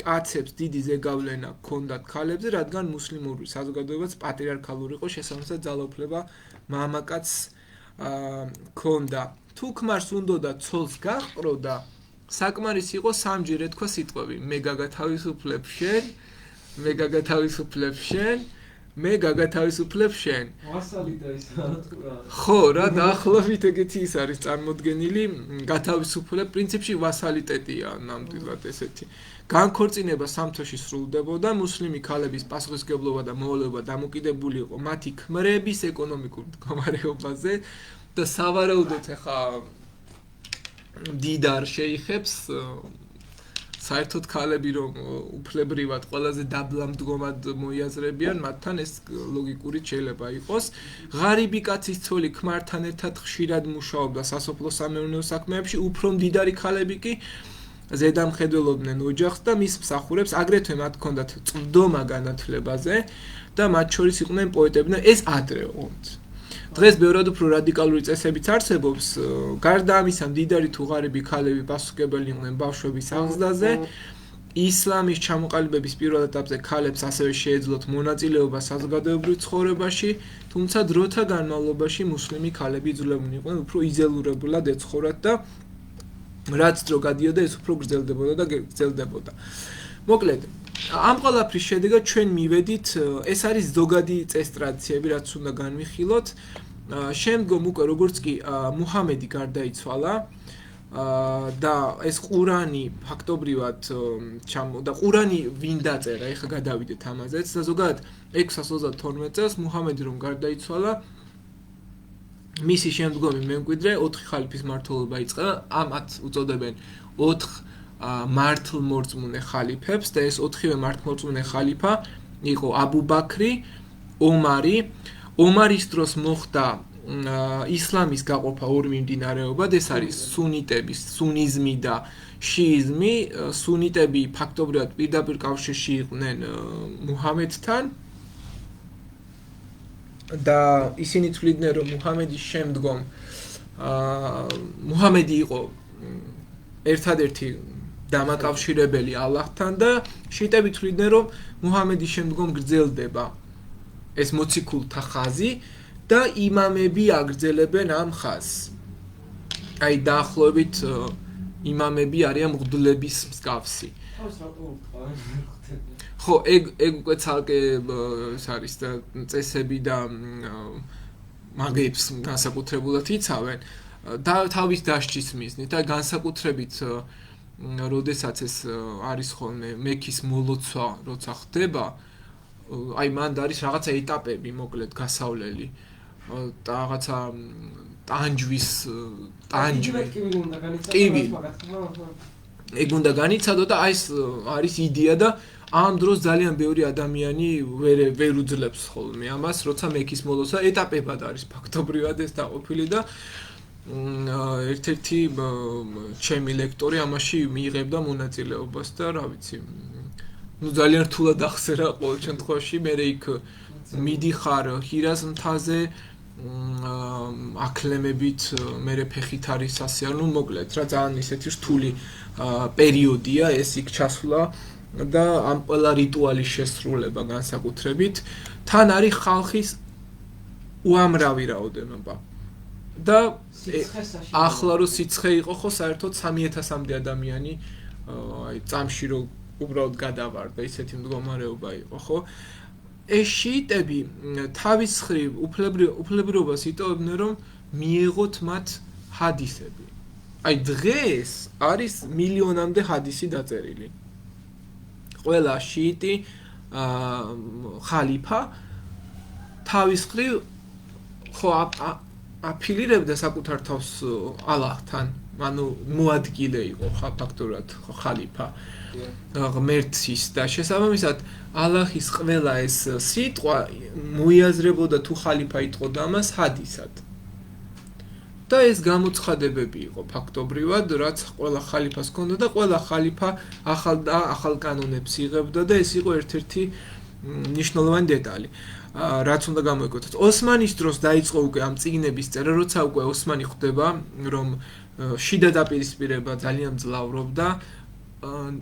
კაცებს დიდი ზეგავლენა ჰქონდათ ქალებზე, რადგან მუსლიმური საზოგადოებაც პატრიარქალური იყო, შესაბამისად ძალაუფლება მამაკაცს ჰქონდა. თუ ქმარს უნდოდა ცოლს გაყროდა, საკმარისი იყო სამჯერ ეთქვა სიტყვები: მე გაგათავისუფლებ შენ, მე გაგათავისუფლებ შენ, მე გაგათავისუფლებ შენ. ვასალი და ის რა თქვა. ხო, რა დაახლოებით ეგეთი ის არის წარმოდგენილი, გათავისუფლებ პრინციპში ვასალიტეტია ნამდვილად ესეთი. განქორწინება სამთოში სრულდებოდა, მუსლიმი ქალების პასუხისმგებლობა და მოვალეობა დამოკიდებული იყო მათი ქმრების ეკონომიკურ მდგომარეობაზე და სავარაუდოდ ახლა დიდარ შეიხებს საერთოდ ქალები რომ უფლებრივად ყველაზე დაბლა მდგომად მოიაზრებიან, მათთან ეს ლოგიკურით შეიძლება იყოს. ღარიბი კაცის ცოლი ქმართან ერთად ხშირად მუშაობდა სასოფლო-სამეურნეო საქმეებში, უფრო მდიდარი ქალები კი ზედამხედველობდნენ ოჯახს და მის მსახურებს, აგრეთვე მათ ჰქონდათ წვდომა განათლებაზე და მათ შორის იყვნენ პოეტები და ეს ადრე ომც. დღეს ბევრად უფრო რადიკალური წესებიც არსებობს, გარდა ამისა, მდიდარი თუ ღარიბი ქალები პასუხისმგებელი იყვნენ ბავშვების აღზრდაზე. ისლამის ჩამოყალიბების პირველ ეტაპზე ქალებს ასევე შეეძლოთ მონაწილეობა საზოგადოებრივ ცხოვრებაში, თუმცა დროთა განმავლობაში მუსლიმი ქალები იძულებულნი იყვნენ უფრო იზოლირებულად ეცხოვრათ და რაც დრო გადიოდა, ეს უფრო გრძელდებოდა და გრძელდებოდა. მოკლედ, ამ ყველაფრის შედეგად ჩვენ მივედით, ეს არის ზოგადი წესტრადიციები, რაც უნდა განვიხილოთ. შემდგომ უკვე როგორც კი მუჰამედი გარდაიცვალა და ეს ყურანი ფაქტობრივად და ყურანი ვინ დაწერა, ეხლა გადავიდეთ ამაზეც და ზოგადად 632 წელს მუჰამედი რომ გარდაიცვალა, მისი შემდგომი მემკვიდრე 4 ხალიფის მმართველობა იწყება, ამათ უწოდებენ 4 მართლმორწმუნე ხალიფებს და ეს 4-ვე მართლმორწმუნე ხალიფა იყო აბუ ბაქრი, ომარი. ომარის დროს მოხდა ისლამის გაყოფა ორ მიმდინარეობად, ეს არის სუნიტების, სუნიზმი და შიიზმი. სუნიტები ფაქტობრივად პირდაპირ კავშირში იყვნენ მუჰამედთან და ისინი თვლიდნენ, რომ მუჰამედის შემდგომ მუჰამედი იყო ერთადერთი დამაკავშირებელი ალლაჰთან და შიტები თვლიდნენ, რომ მუჰამედის შემდგომ გრძელდება ეს მოციქულთა ხაზი და იმამები აგრძელებენ ამ ხაზს. აი დაახლოებით იმამები არიან მღვდლების მსგავსი. ხო, ეგ უკვე ცალკე ეს არის და წესები და მაგებს განსაკუთრებულად იცავენ და თავის დასჯის მიზნით. აი განსაკუთრებით როდესაც ეს არის ხოლმე მექის მოლოცვა, როცა ხდება, აი მანდ არის რაღაცა ეტაპები, მოკლედ გასავლელი და რაღაცა ტანჯვის ტივი ეგ უნდა განიცადო და აი ეს არის იდეა და ამ დროს ძალიან ბევრი ადამიანი ვერ უძლებს ხოლმე ამას, როცა მექის მოლოცვა ეტაპებად არის ფაქტობრივად ეს დაყოფილი და ერთ-ერთი ჩემი ლექტორი ამაში მიიღებდა მონაწილეობას და რა ვიცი, ну ძალიან რთულად ახსერა ყოველ შემთხვევაში, მე იქ მიდიხარ ჰირას მთაზე აკლემებით, მე ფეხით არის სასიარულო, მოკლედ რა ძალიან ისეთი რთული პერიოდია ეს იქ ჩასვლა და ამ ყველა რიტუალის შესრულება განსაკუთრებით, თან არის ხალხის უამრავი რაოდენობა და ახლა რო სიცხე იყო ხო საერთოდ 3000-მდე ადამიანი აი წამში რომ უბრალოდ გადავარდა, ისეთი მდგომარეობა იყო, ხო? ეს შიიტები თავის მხრივ უფლებრობას იტოვებდნენ, რომ მიეღოთ მათ ჰადისები. აი დღეს არის მილიონამდე ჰადისი დაწერილი. ყველა შიიტი ხალიფა თავის მხრივ ხო აფილირებდა საკუთარ თავს ალაჰთან, ანუ მოადგილე იყო ფაქტურად ხალიფა ღმერთის და შესაბამისად ალაჰის ყველა ეს სიტყვა მოიაზრებოდა თუ ხალიფა იტყოდა ამას ჰადისად. და ეს გამოცხადებები იყო ფაქტობრივად, რაც ყველა ხალიფას ჰქონდა და ყველა ხალიფა ახალ კანონებს იღებდა და ეს იყო ერთ-ერთი მნიშვნელოვანი დეტალი. რაც უნდა გამოიკვეთოთ. ოსმანის დროს დაიწყო უკვე ამ წიგნების წერა, როცა უკვე ოსმანი ხვდება, რომ შიდა დაპირისპირება ძალიან მძლავრობდა,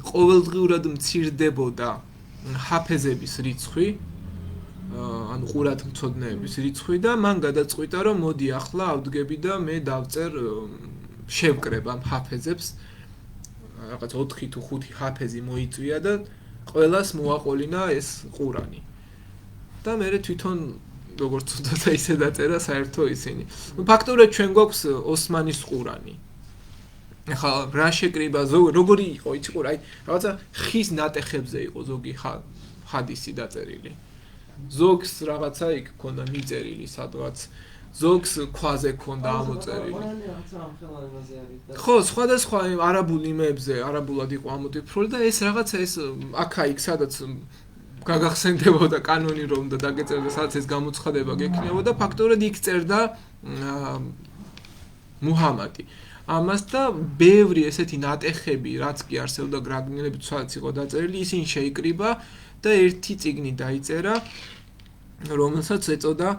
ყოველდღიურად მცირდებოდა ჰაფეზების რიცხვი, ანუ ყურადმცოდნეების რიცხვი და მან გადაწყვიტა, რომ მოდი ახლა ავდგები და მე დავწერ შევკრებ ამ ჰაფეზებს, რაღაც 4 თუ 5 ჰაფეზი მოიწვია და ყველას მოაყოლინა ეს ყურანი. და მე თვითონ როგორც ვთქვათ, ისე დაწერა საერთო ისინი. ფაქტობრივად ჩვენ გვაქვს ოსმანის ყურანი. ახლა რა შეკრიბა როგორი იყო იცი ყურა, აი რაღაცა ხის ნატეხებზე იყო ზოგი ჰადისი დაწერილი. ზოგს რაღაცა იქ ქონდა მიწერილი სადღაც, ზოგს ქვაზე ქონდა ამოწერილი. ხო, სხვადასხვა არაბულ იმებზე, არაბულად იყო ამოტვიფრული და ეს რაღაცა ეს აქა-იქ სადაც გაგახსენდებოდა კანონი რომ და დაგეწერდა სადაც ეს გამოცხადება გექნებოდა, ფაქტობრივად იქ წერდა მუჰამადი. ამას და ბევრი ესეთი ნატეხები, რაც კი არსებობდა გრაგნილებით სადაც იყო დაწერილი, ისინი შეიკრიბა და ერთი წიგნი დაიწერა, რომელსაც ეწოდა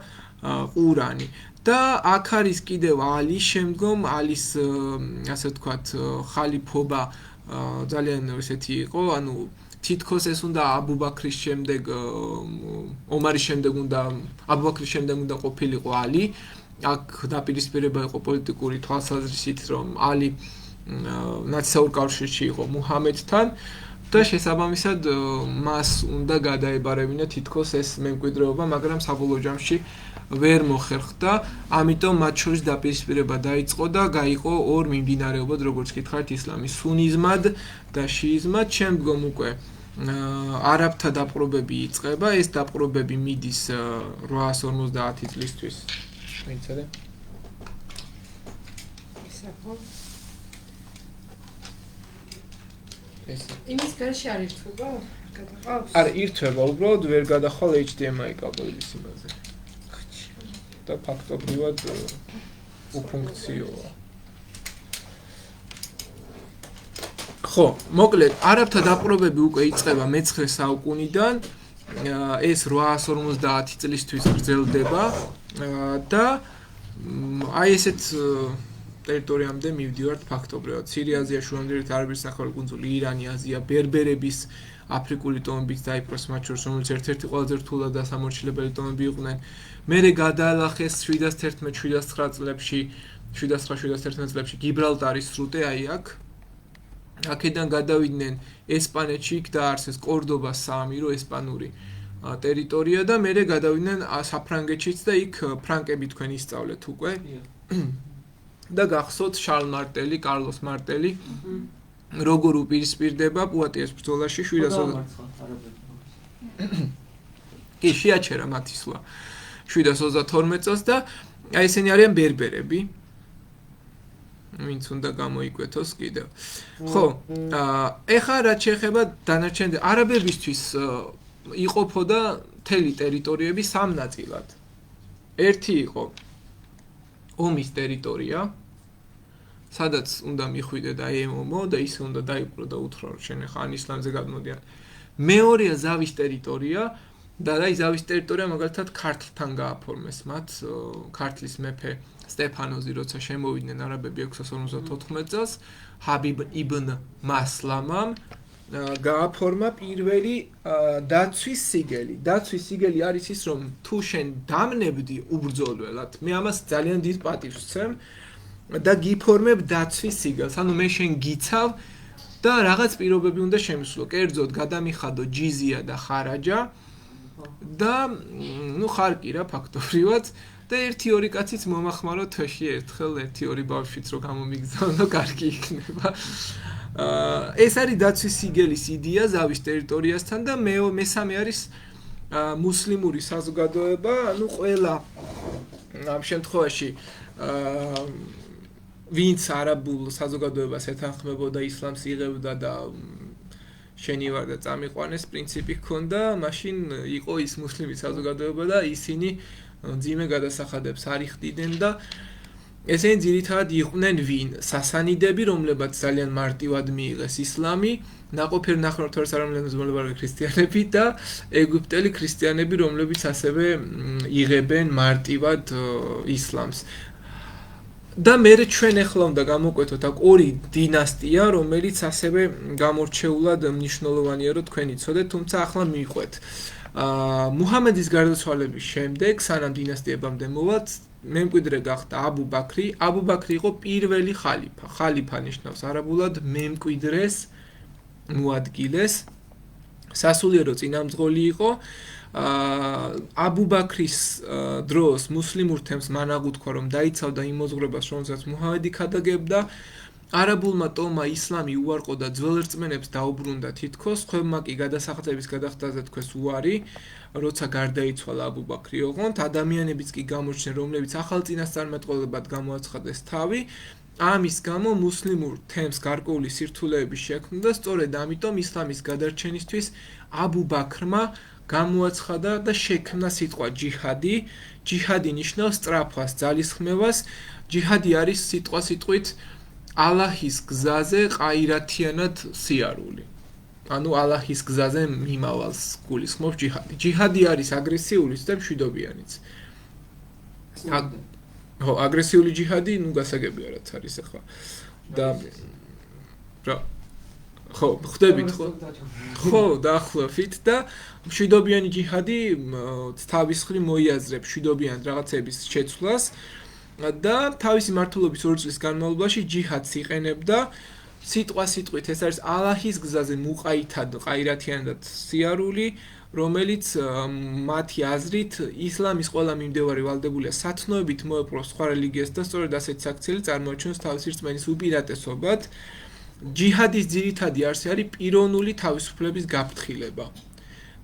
ყურანი. და აქ არის კიდევ ალის შემდგომ, ალის ასე ვთქვათ, ხალიფობა ძალიან ესეთი იყო, ანუ თითქოს ეს უნდა აბუ-ბაქრის შემდეგ, ომარის შემდეგ უნდა, აბუ-ბაქრის შემდეგ უნდა ყოფილიყო ალი. აქ დაპირისპირება იყო პოლიტიკური თვალსაზრისით, რომ ალი ნაცისტურ კავშირში იყო მუჰამედთან და შესაბამისად მას უნდა გადაებარებინა თითქოს ეს მემკვიდრეობა, მაგრამ საბოლოო ჯამში ვერ მოხერხდა, ამიტომ მათ შორის დაპირისპირება დაიწყო და გაიყო ორ მიმდინარეობად, როგორც გითხარით, ისლამის სუნიზმად და შიიზმად, შემდგომ უკვე არაბთა დაპყრობები იწყება, ეს დაპყრობები მიდის 850 წლისთვის. მეცადე. იმის გარშე არ ირთვება? გადაყავს? არ ირთვება, უბრალოდ ვერ გადახვალ HDMI კაბელის იმაზე. და ფაქტობრივად უფუნქციოა. ხო, მოკლედ, არაბთა დაპყრობები უკვე იწყება მე-9 საუკუნიდან, ეს 850 წლისთვის გრძელდება და აი ესეთ ტერიტორიამდე მივდივართ ფაქტობრივად. სირია-აზია, შუამდინარის არაბეთის ნახევარი კუნძული, ირანი, აზია, ბერბერების აფრიკული ტომებით დაიპყროს მათ შორის, რომელიც ერთ-ერთი ყველაზე რთულად დასამორჩილებელი ტომები იყვნენ. მერე გადაალახეს 711-709 წლებში, 709-711 წლებში გიბრალტარის სრუტე, აი აქ. აქედან გადავიდნენ ესპანეთში, იქ დააარსეს კორდობას საამირო, ესპანური ტერიტორია და მერე გადავიდნენ საფრანგეთშიც და იქ ფრანკები თქვენ ისწავლეთ უკვე. და გახსოვთ შარლ მარტელი, კარლოს მარტელი, როგორ უპირისპირდება პუატიეს ბრძოლაში 720 კი შეაჩერა მათი სვლა 732 წელს და აი ესენი არიან ბერბერები. ვინც უნდა გამოიკვეთოს კიდევ. ხო, ეხლა რაც შეეხება დანარჩენ არაბებისთვის იყოფოდა მთელი ტერიტორიები სამ ნაწილად. ერთი იყო ომის ტერიტორია, სადაც უნდა მიხვიდე და ემომო და ისე უნდა დაიპყრო და უთხრა რომ შენ ხან ისლამზე გადმოდიან. მეორეა ზავის ტერიტორია და აი ზავის ტერიტორია მაგალითად ქართლთან გააფორმეს მათ, ქართლის მეფე სტეფანოზი როცა შემოვიდნენ არაბები 654 წელს, ჰაბიბ იბნ მასლამამ გააფორმა პირველი დაცვის სიგელი. დაცვის სიგელი არის ის, რომ თუ შენ დამნებდი უბრძოლველად, მე ამას ძალიან დიდ პატივს ვცემ და გიფორმებ დაცვის სიგელს. ანუ მე შენ გიცავ და რაღაც პირობები უნდა შემისულო. კერძოდ გადამიხადო ჯიზია და ხარაჯა და ნუ ხარკი რა ფაქტობრივად და 1-2 კაციც მომახმარო თოში ერთხელ 1-2 ბავშვიც რო გამომიგზავნო კარგი იქნება. ეს არის დაცვის სიგელის იდეა ზავის ტერიტორიასთან და მესამე არის მუსლიმური საზოგადოება, ნუ ყველა ამ შემთხვევაში ვინც არაბულ საზოგადოებას ეთანხმებოდა ისლამს იღებდა და შენი ვარ და წამიყვანეს პრინციპი ჰქონდა, მაშინ იყო ის მუსლიმი საზოგადოება და ისინი ძიმე გადასახადებს არ იხდიდნენ და ესენი ძირითადად იყვნენ ვინ? სასანიდები, რომლებაც ძალიან მარტივად მიიღეს ისლამი, ნაყოფიერ ნახევართვარეს არამლენზმოლებარი ქრისტიანები და ეგვიპტელი ქრისტიანები, რომლებიც ასევე იღებენ მარტივად ისლამს. და მერე ჩვენ ახლა უნდა გამოვკვეთოთ აქ ორი დინასტია, რომელიც ასევე გამორჩეულად მნიშვნელოვანია, რომ თქვენ იცოდეთ, თუმცა ახლა მივყვეთ. მუჰამედის გარდაცვალების შემდეგ, სანამ დინასტიებამდე მოვალთ, მემკვიდრე გახდა აბუ ბაქრი. აბუ ბაქრი იყო პირველი ხალიფა. ხალიფა ნიშნავს არაბულად მემკვიდრეს, მოადგილეს. სასულიერო წინამძღოლი იყო. აბუ ბაქრის დროს მუსლიმურ თემს მანაღუთქვა, რომ დაიცავდა იმ მოძღვრებას, რომელსაც მუჰამედი ქადაგებდა. არაბულმა ტომმა ისლამი უარყოდა, ძველ რწმენებს დაუბრუნდა თითქოს, ხვებმა კი გადასახადების გადახდაზე თქვეს უარი, როცა გარდაიცვალა აბუ ბაქრი ოღონდ, ადამიანებიც კი გამოჩნდნენ, რომლებიც ახალ წინასწარმეტყველებად გამოაცხადეს თავი. ამის გამო მუსლიმურ თემს გარკვეული სირთულეები შექმნა და სწორედ ამიტომ ისლამის გადარჩენისთვის აბუ ბაქრმა გამოაცხადა და შექმნა სიტყვა ჯიჰადი. ჯიჰადი ნიშნავს სწრაფვას, ძალისხმევას. ჯიჰადი არის სიტყვა სიტყვით ალაჰის გზაზე ყაირათიანად სიარული. ანუ ალაჰის გზაზე მიმავალს გულისხმობს ჯიჰადი. ჯიჰადი არის აგრესიულიც და მშვიდობიანიც. ხო, აგრესიული ჯიჰადი, ნუ გასაგებია რაც არის ახლა. და რა ხო, ხვდებით ხო? ხო, დაახლოებით და მშვიდობიანი ჯიჰადი თავის მხრივ მოიაზრებს მშვიდობიან რაღაცების შეცვლას და თავისი მართლობის 2 წლის განმავლობაში ჯიჰადს იყენებდა. სიტყვა სიტყვით ეს არის ალაჰის გზაზე მუყაითად ყაირათიანად სიარული, რომელიც მათი აზრით ისლამის ყველა მიმდევარი ვალდებულია სათნოებით მოეპყროს სხვა რელიგიას და სწორედ ასეთი საქციელი წარმოაჩენოს თავისი რწმენის უპირატესობად. ჯიჰადის ძირითადი არსი არის პიროვნული თავისუფლების გაფრთხილება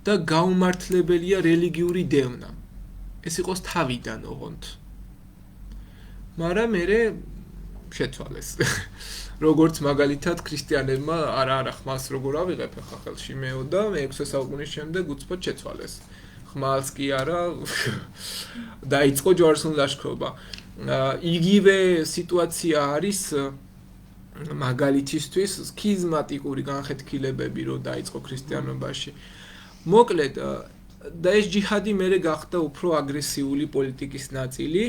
და გაუმართლებელია რელიგიური დევნა. ეს იყოს თავიდან ოღონდ. მაგრამ მერე შეცვალეს. როგორც მაგალითად ქრისტიანებმა არა ხმალს როგორ ავიღებ ახლა ხელში მეო და მე-6 საუკუნის შემდეგ უცბად შეცვალეს. ხმალს კი არა დაიწყო ჯვაროსნული ლაშქრობა. იგივე სიტუაცია არის მაგალითისთვის სქიზმატიკური განხეთქილებები რო დაიწყო ქრისტიანობაში. მოკლედ და ეს ჯიჰადი მერე გახდა უფრო აგრესიული პოლიტიკის ნაწილი.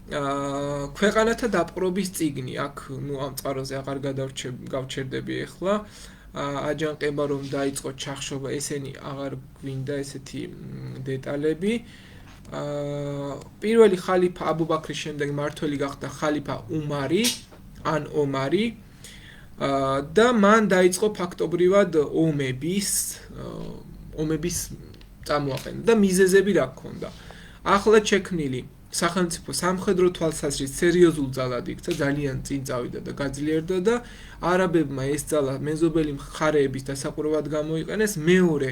ქვეყანათა დაპყრობის წიგნი აქ ნუ ამ წყაროზე აღარ გავჩერდები ახლა. აჯანყება რომ დაიწყო ჩახშობა, ესენი აღარ გვინდა ესეთი დეტალები. პირველი ხალიფა აბუ ბაქრის შემდეგ მართველი გახდა ხალიფა უმარი ან ომარი და მან დაიწყო ფაქტობრივად ომების წამოაყენა და მიზეზები რა ჰქონდა. ახლად შექმნილი სახელმწიფო სამხედრო თვალსაზრისით სერიოზულ ძალად იქცა, ძალიან წინ წავიდა და გაძლიერდა და არაბებმა ეს ძალა მეზობელი მხარეების დასაყრობად გამოიყენეს. მეორე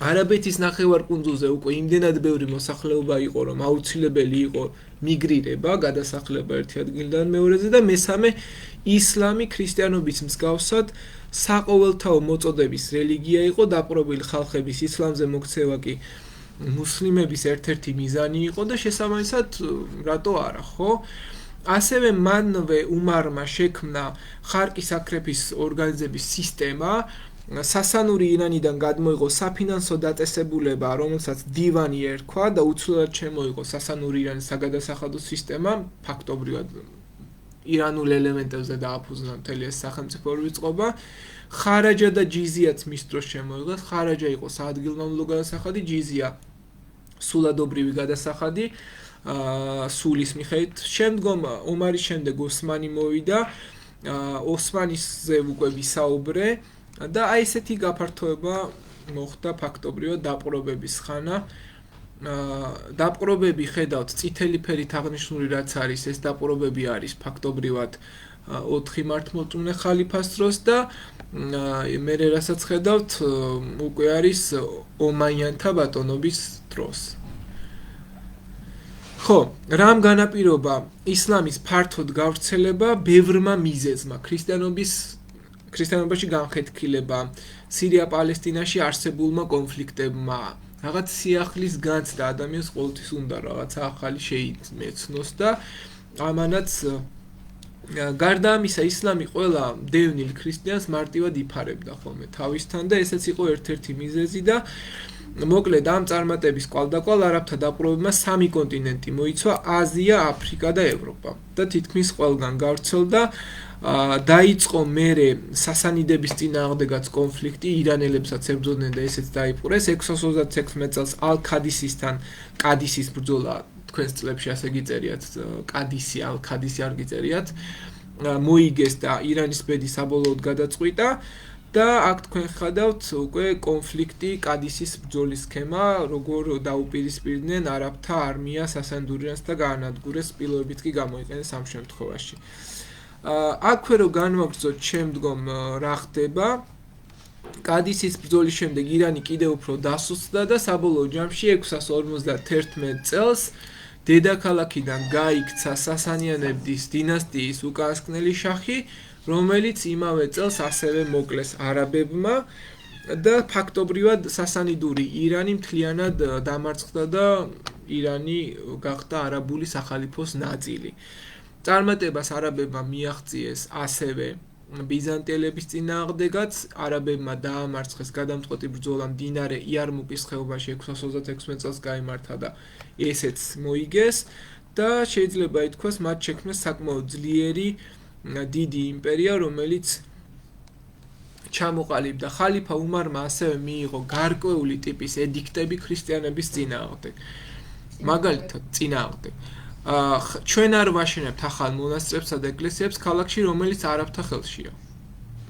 არაბეთის ნახევარკუნძულზე უკვე იმდენად ბევრი მოსახლეობა იყო, რომ აუცილებელი იყო მიგრირება, გადასახლება ერთი ადგილიდან მეორეზე და მესამე ისლამი ქრისტიანობის მსგავსად საყოველთაო მოწოდების რელიგია იყო, დაპყრობილი ხალხების ისლამზე მოქცევა კი მუსლიმების ერთ-ერთი მიზანი იყო და შესაბამისად რატო არა, ხო? ასევე მანვე უმარმა შექმნა ხარკის აქრეფის ორგანიზების სისტემა, სასანური ირანიდან გადმოიღო საფინანსო დაწესებულება, რომელსაც დივანი ერქვა და უცვლელად შემოიღო სასანური ირანის საგადასახადო სისტემა, ფაქტობრივად ირანულ ელემენტებზე დააფუძნა მთელი ეს სახელმწიფო რიწყობა. ხარაჯა და ჯიზიაც მის დროს შემოიღეს. ხარაჯა იყო საადგილმამულო გადასახადი, ჯიზია სულადობრივი გადასახადი სულის მიხედვით. შემდგომ ომარის შემდეგ ოსმანი მოვიდა ოსმანისზე უკვე ვისაუბრე და აი ესეთი გაფართოება მოხდა ფაქტობრივად დაპყრობების ხანა. დაპყრობები ხედავთ წითელი ფერით აღნიშნული რაც არის, ეს დაპყრობები არის ფაქტობრივად 4 მართლმორწმუნე ხალიფას დროს და მე რასაც ხედავთ უკვე არის ომაიანთა ბატონობის დროს. ხო, რამ განაპირობა ისლამის ფართოდ გავრცელება ბევრმა მიზეზმა, ქრისტიანობაში განხეთქილება, სირია-პალესტინაში არსებულმა კონფლიქტებმა, რაღაც სიახლის განცდა ადამიანს ყოველთვის უნდა რაღაცა ახალი შეიმეცნოს და ამანაც გარდა ამისა ისლამი ყველა დევნილ ქრისტიანს მარტივად იფარებდა ხოლმე თავისთან და ესეც იყო ერთ-ერთი მიზეზი და მოკლედ ამ წარმატების კვალდაკვალ არაბთა დაპყრობებმა 3 კონტინენტი მოიცვა: აზია, აფრიკა და ევროპა და თითქმის ყველგან გავრცელდა. დაიწყო მერე სასანიდების წინააღმდეგაც კონფლიქტი, ირანელებსაც ებრძოდნენ და ესეც დაიპყრეს 636 წელს ალ-ქადისისთან კადისის ბრძოლა თქვენს წლებში ასე გიწერიათ კადისი ალ-ქადისი არ გიწერიათ მოიგეს და ირანის ბედი საბოლოოდ გადაწყვიტა და აქ თქვენ ხედავთ უკვე კონფლიქტი კადისის ბრძოლის სქემა როგორ დაუპირისპირდნენ არაბთა არმიას სასანდურიანს და გაანადგურეს სპილოებით კი გამოიყენეს ამ შემთხვევაში. აქვე რო განვაგრძოთ შემდგომ რა ხდება კადისის ბრძოლის შემდეგ ირანი კიდევ უფრო დასუსტდა და საბოლოო ჯამში 651 წელს დედაქალაქიდან გაიქცა სასანიანების დინასტიის უკანასკნელი შაჰი, რომელიც იმავე წელს ასევე მოკლეს არაბებმა და ფაქტობრივად სასანიდური ირანი მთლიანად დამარცხდა და ირანი გახდა არაბული სახალიფოს ნაწილი. წარმატებას არაბებმა მიაღწიეს ასევე ბიზანტიელების წინააღმდეგაც, არაბებმა დაამარცხეს გადამწყვეტი ბრძოლა მდინარე იარმუკის ხეობაში 636 წელს გაიმართა და ესეც მოიგეს და შეიძლება ითქვას მათ შექმნეს საკმაოდ ძლიერი დიდი იმპერია, რომელიც ჩამოყალიბდა. ხალიფა უმარმა ასევე მიიღო გარკვეული ტიპის ედიქტები ქრისტიანების წინააღმდეგ. მაგალითად, წინააღმდეგ ჩვენ არ ვაშენებთ ახალ მონასტრებსა და ეკლესიებს ქალაქში, რომელიც არაბთა ხელშია.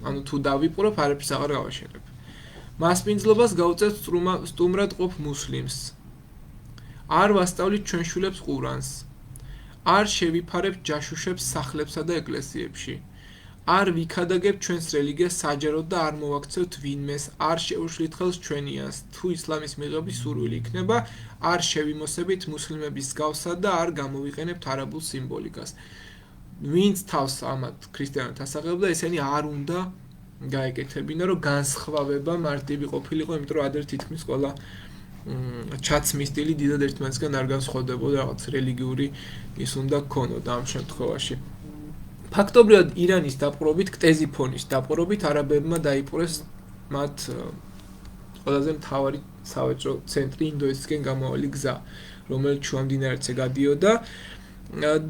ანუ თუ დავიპყრობ, არაფერს აღარ გავაშენებ. მასპინძლობას გავუწევთ სტუმრად ყოფ მუსლიმს. არ ვასწავლით ჩვენ შვილებს ყურანს. არ შევიფარებთ ჯაშუშებს სახლებსა და ეკლესიებში. არ ვიქადაგებთ ჩვენს რელიგიას საჯაროდ და არ მოვაქცევთ ვინმეს, არ შევშლით ხელს ჩვენიანს, თუ ისლამის მიღების სურვილი იქნება, არ შევიმოსებით მუსლიმების მსგავსად და არ გამოვიყენებთ არაბულ სიმბოლიკას. ვინც თავს ამათ ქრისტიანად ასახებდა, ესენი არ უნდა გაეკეთებინა, რომ განსხვავება მარტივი ყოფილიყო, იმიტომ რომ ადრე თითქმის ყველა ჩაცმის სტილი დიდად ერთმანეთისგან არ განსხვავდებოდა, რაღაც რელიგიური ის უნდა გქონოდა ამ შემთხვევაში. ფაქტობრივად ირანის დაპყრობით, ქტეზიფონის დაპყრობით არაბებმა დაიპყრეს მათ ყველაზე მთავარი სავაჭრო ცენტრი ინდოეთისკენ გამავალი გზა, რომელიც შუამდინარეთზე გადიოდა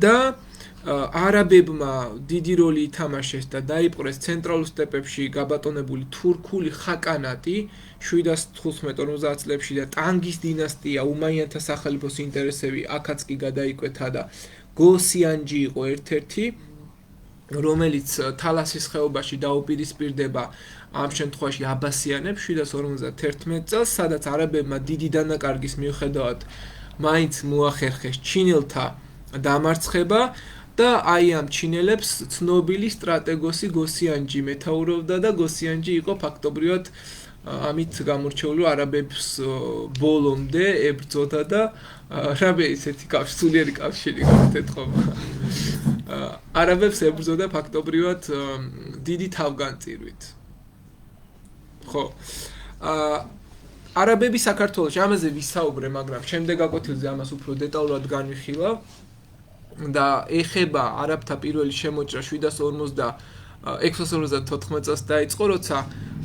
და არაბებმა დიდი როლი ითამაშეს და დაიპყრეს ცენტრალურ სტეპებში გაბატონებული თურქული ხაკანატი 715-50 წლებში და ტანგის დინასტია, უმაიანთა სახალიფოს ინტერესები აქაც კი გადაიკვეთა და გოსიანჯი იყო ერთ-ერთი, რომელიც თალასის ხეობაში დაუპირისპირდება ამ შემთხვევაში აბასიანებს 751 წელს, სადაც არაბებმა დიდი დანაკარგის მიუხედავად მაინც მოახერხეს ჩინელთა დამარცხება და აი ამ ჩინელებს ცნობილი სტრატეგოსი გოსიანჯი მეთაურობდა და გოსიანჯი იყო ფაქტობრივად ამით გამორჩეული არაბებს ბოლომდე ებრძოდა და რაბე ისეთი სულიერი კავშირი გქეთქობა. არაბებს ებრძოდა ფაქტობრივად დიდი თავგანწირვით. ხო. არაბები საქართველოში ამაზე ვისაუბრე, მაგრამ შემდეგ აკვეთილზე ამას უფრო დეტალურად განვიხილავ და ეხება არაბთა პირველი შემოჭრა 654 წელს დაიწყო, როცა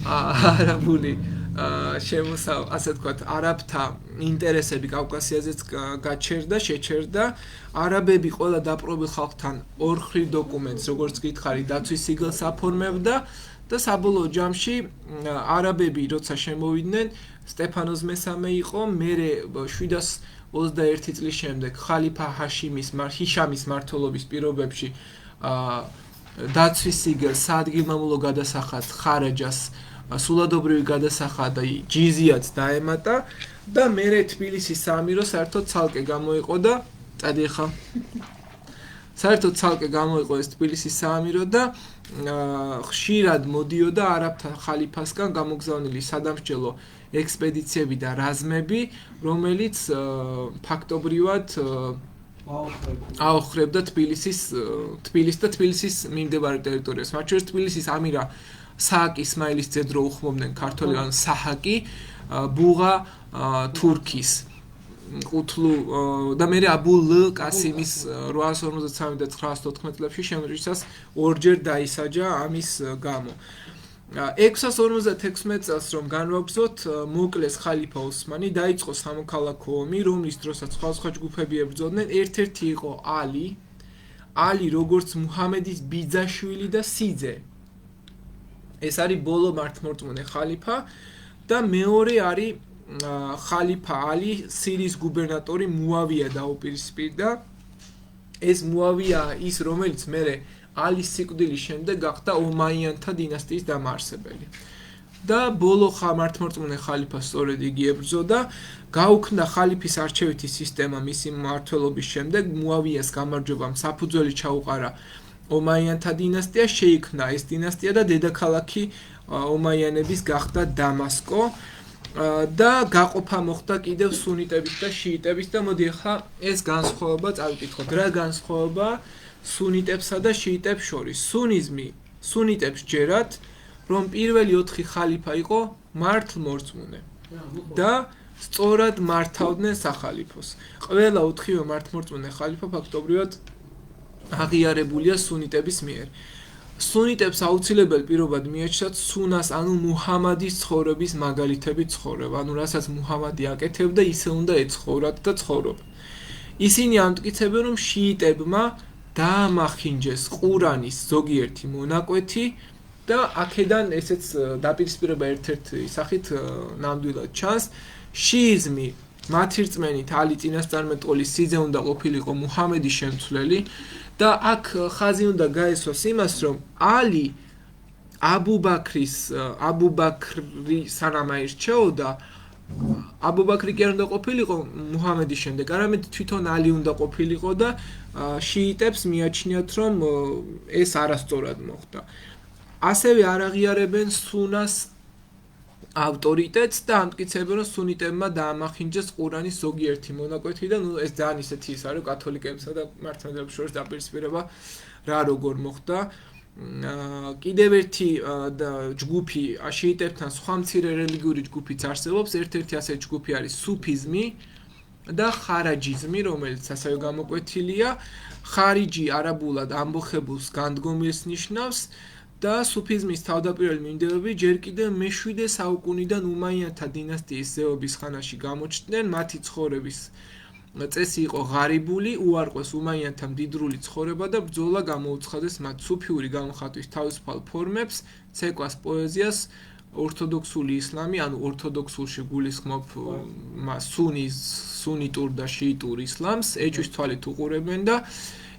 არაბული ასე ვთქვათ, არაბთა ინტერესები კავკასიაზეც შეჩერდა. არაბები ყველა დაპყრობილ ხალხთან ორხრივ დოკუმენტს, როგორც გითხარი, დაცვის სიგელს აფორმებდა და საბოლოო ჯამში არაბები როცა შემოვიდნენ, სტეფანოს მესამე იყო, მერე 721 წლის შემდეგ ხალიფა ჰიშამის მმართველობის პირობებში დაცვის სიგელს, საადგილმამულო გადასახადს, ხარაჯას, სულადობრივი გადასახადი, ჯიზიაც დაემატა და მერე თბილისის საამირო საერთოდ ცალკე გამოიყო და წადი ხა. საერთოდ ცალკე გამოიყო ეს თბილისის საამირო და ხშირად მოდიოდა არაბთა ხალიფასგან გამოგზავნილი სადამსჯელო ექსპედიციები და რაზმები, რომელიც ფაქტობრივად აოხრებდა თბილისის და თბილისის მიმდებარე ტერიტორიას. მათ შორის თბილისის ამირა სააკ ისმაილის ძედრო უხმობდნენ ქართველებთან საჰაკი, ბუღა თურქის ყუთლუ და მე აბულ კასიმის 853 და 914 წლებში შემოჭრისას ორჯერ დაისაჯა ამის გამო. 656 წელს რომ განვაგრძოთ, მოკლეს ხალიფა ოსმანი, დაიწყო სამოქალაქო ომი, რომლის დროსაც სხვადასხვა ჯგუფები ებრძოდნენ. ერთ-ერთი იყო ალი როგორც მუჰამედის ბიძაშვილი და სიძე. ეს არის ბოლო მართლმორწმუნე ხალიფა და მეორე არის ხალიფა ალი, სირიის გუბერნატორი მუავია დაუპირისპირდა. ეს მუავია ის, რომელიც მერე ალის სიკვდილის შემდეგ გახდა ომაიანთა დინასტიის დამაარსებელი. და ბოლო მართლმორწმუნე ხალიფა სწორედ იგი ებრძოდა, გაუქმდა ხალიფის არჩევითი სისტემა მისი მმართველობის შემდეგ, მუავიას გამარჯვებამ საფუძველი ჩაუყარა ომაიანთა დინასტია, შეიქმნა ეს დინასტია და დედაქალაქი ომაიანების გახდა დამასკო და გაყოფა მოხდა კიდევ სუნიტების და შიიტების და მოდი ახლა ეს განსხვავება წავიკითხოთ. რა განსხვავება სუნიტებსა და შიიტებს შორის? სუნიტებს ჯერათ, რომ პირველი 4 ხალიფა იყო მართლმორწმუნე და სწორად მართავდნენ სახალიფოს. ყველა 4-ვე მართლმორწმუნე ხალიფა ფაქტობრივად აღიარებულია სუნიტების მიერ. სუნიტებს აუცილებელი პირობად მიაჩნდათ სუნას, ანუ მუჰამადის ცხოვრების მაგალითები ცხოვრება, ანუ რასაც მუჰამადი აკეთებდა, ისე უნდა ეცხოვრათ და ცხოვრობ. ისინი ამტკიცებენ, რომ შიიტებმა დაამახინჯეს ყურანის ზოგიერთი მონაკვეთი და აქედან ესეც დაპირისპირება ერთ-ერთი სახით ნამდვილად ჩანს. შიიზმი მათი რწმენით ალი წინასწარმეტყველის სიძე უნდა ყოფილიყო მუჰამედის შემცვლელი და აქ ხაზი უნდა გაესვას იმას, რომ ალი აბუ-ბაქრი სანამ აირჩეოდა, აბუ-ბაქრი კი არ უნდა ყოფილიყო მუჰამედის შემდეგ, არამედ თვითონ ალი უნდა ყოფილიყო და შიიტებს მიაჩნიათ, რომ ეს არასწორად მოხდა. ასევე არ აღიარებენ სუნას ავტორიტეტს და ამტკიცებენ, რომ სუნიტებმა დაამახინჯეს ყურანის ზოგიერთი მონაკვეთი და ეს ძალიან ისეთი ის არის, კათოლიკებსა და მართლმადიდებლებს შორის დაპირისპირება რა როგორ მოხდა. კიდევ ერთი ჯგუფი შიიტებთან სხვა მცირე რელიგიური ჯგუფიც არსებობს. ერთ-ერთი ასეთი ჯგუფი არის სუფიზმი და ხარაჯიზმი, რომელიც ასევე გამოკვეთილია. ხარიჯი არაბულად ამბოხებულს განდგომილს ნიშნავს და სუფიზმის თავდაპირველი მიმდევრები ჯერ კიდევ მე-7 საუკუნიდან უმაიანთა დინასტიის ზეობის ხანაში გამოჩნდნენ. მათი ცხოვრების წესი იყო ღარიბული, უარყვეს უმაიანთა მდიდრული ცხოვრება და ბრძოლა გამოუცხადეს მათ სუფიური გამოხატვის თავისუფალ ფორმებს, ცეკვას, პოეზიას, ორთოდოქსული ისლამი, ანუ ორთოდოქსულში გულისხმობ სუნიტურ და შიიტურ ისლამს, ეჭვის თვალით უყურებენ და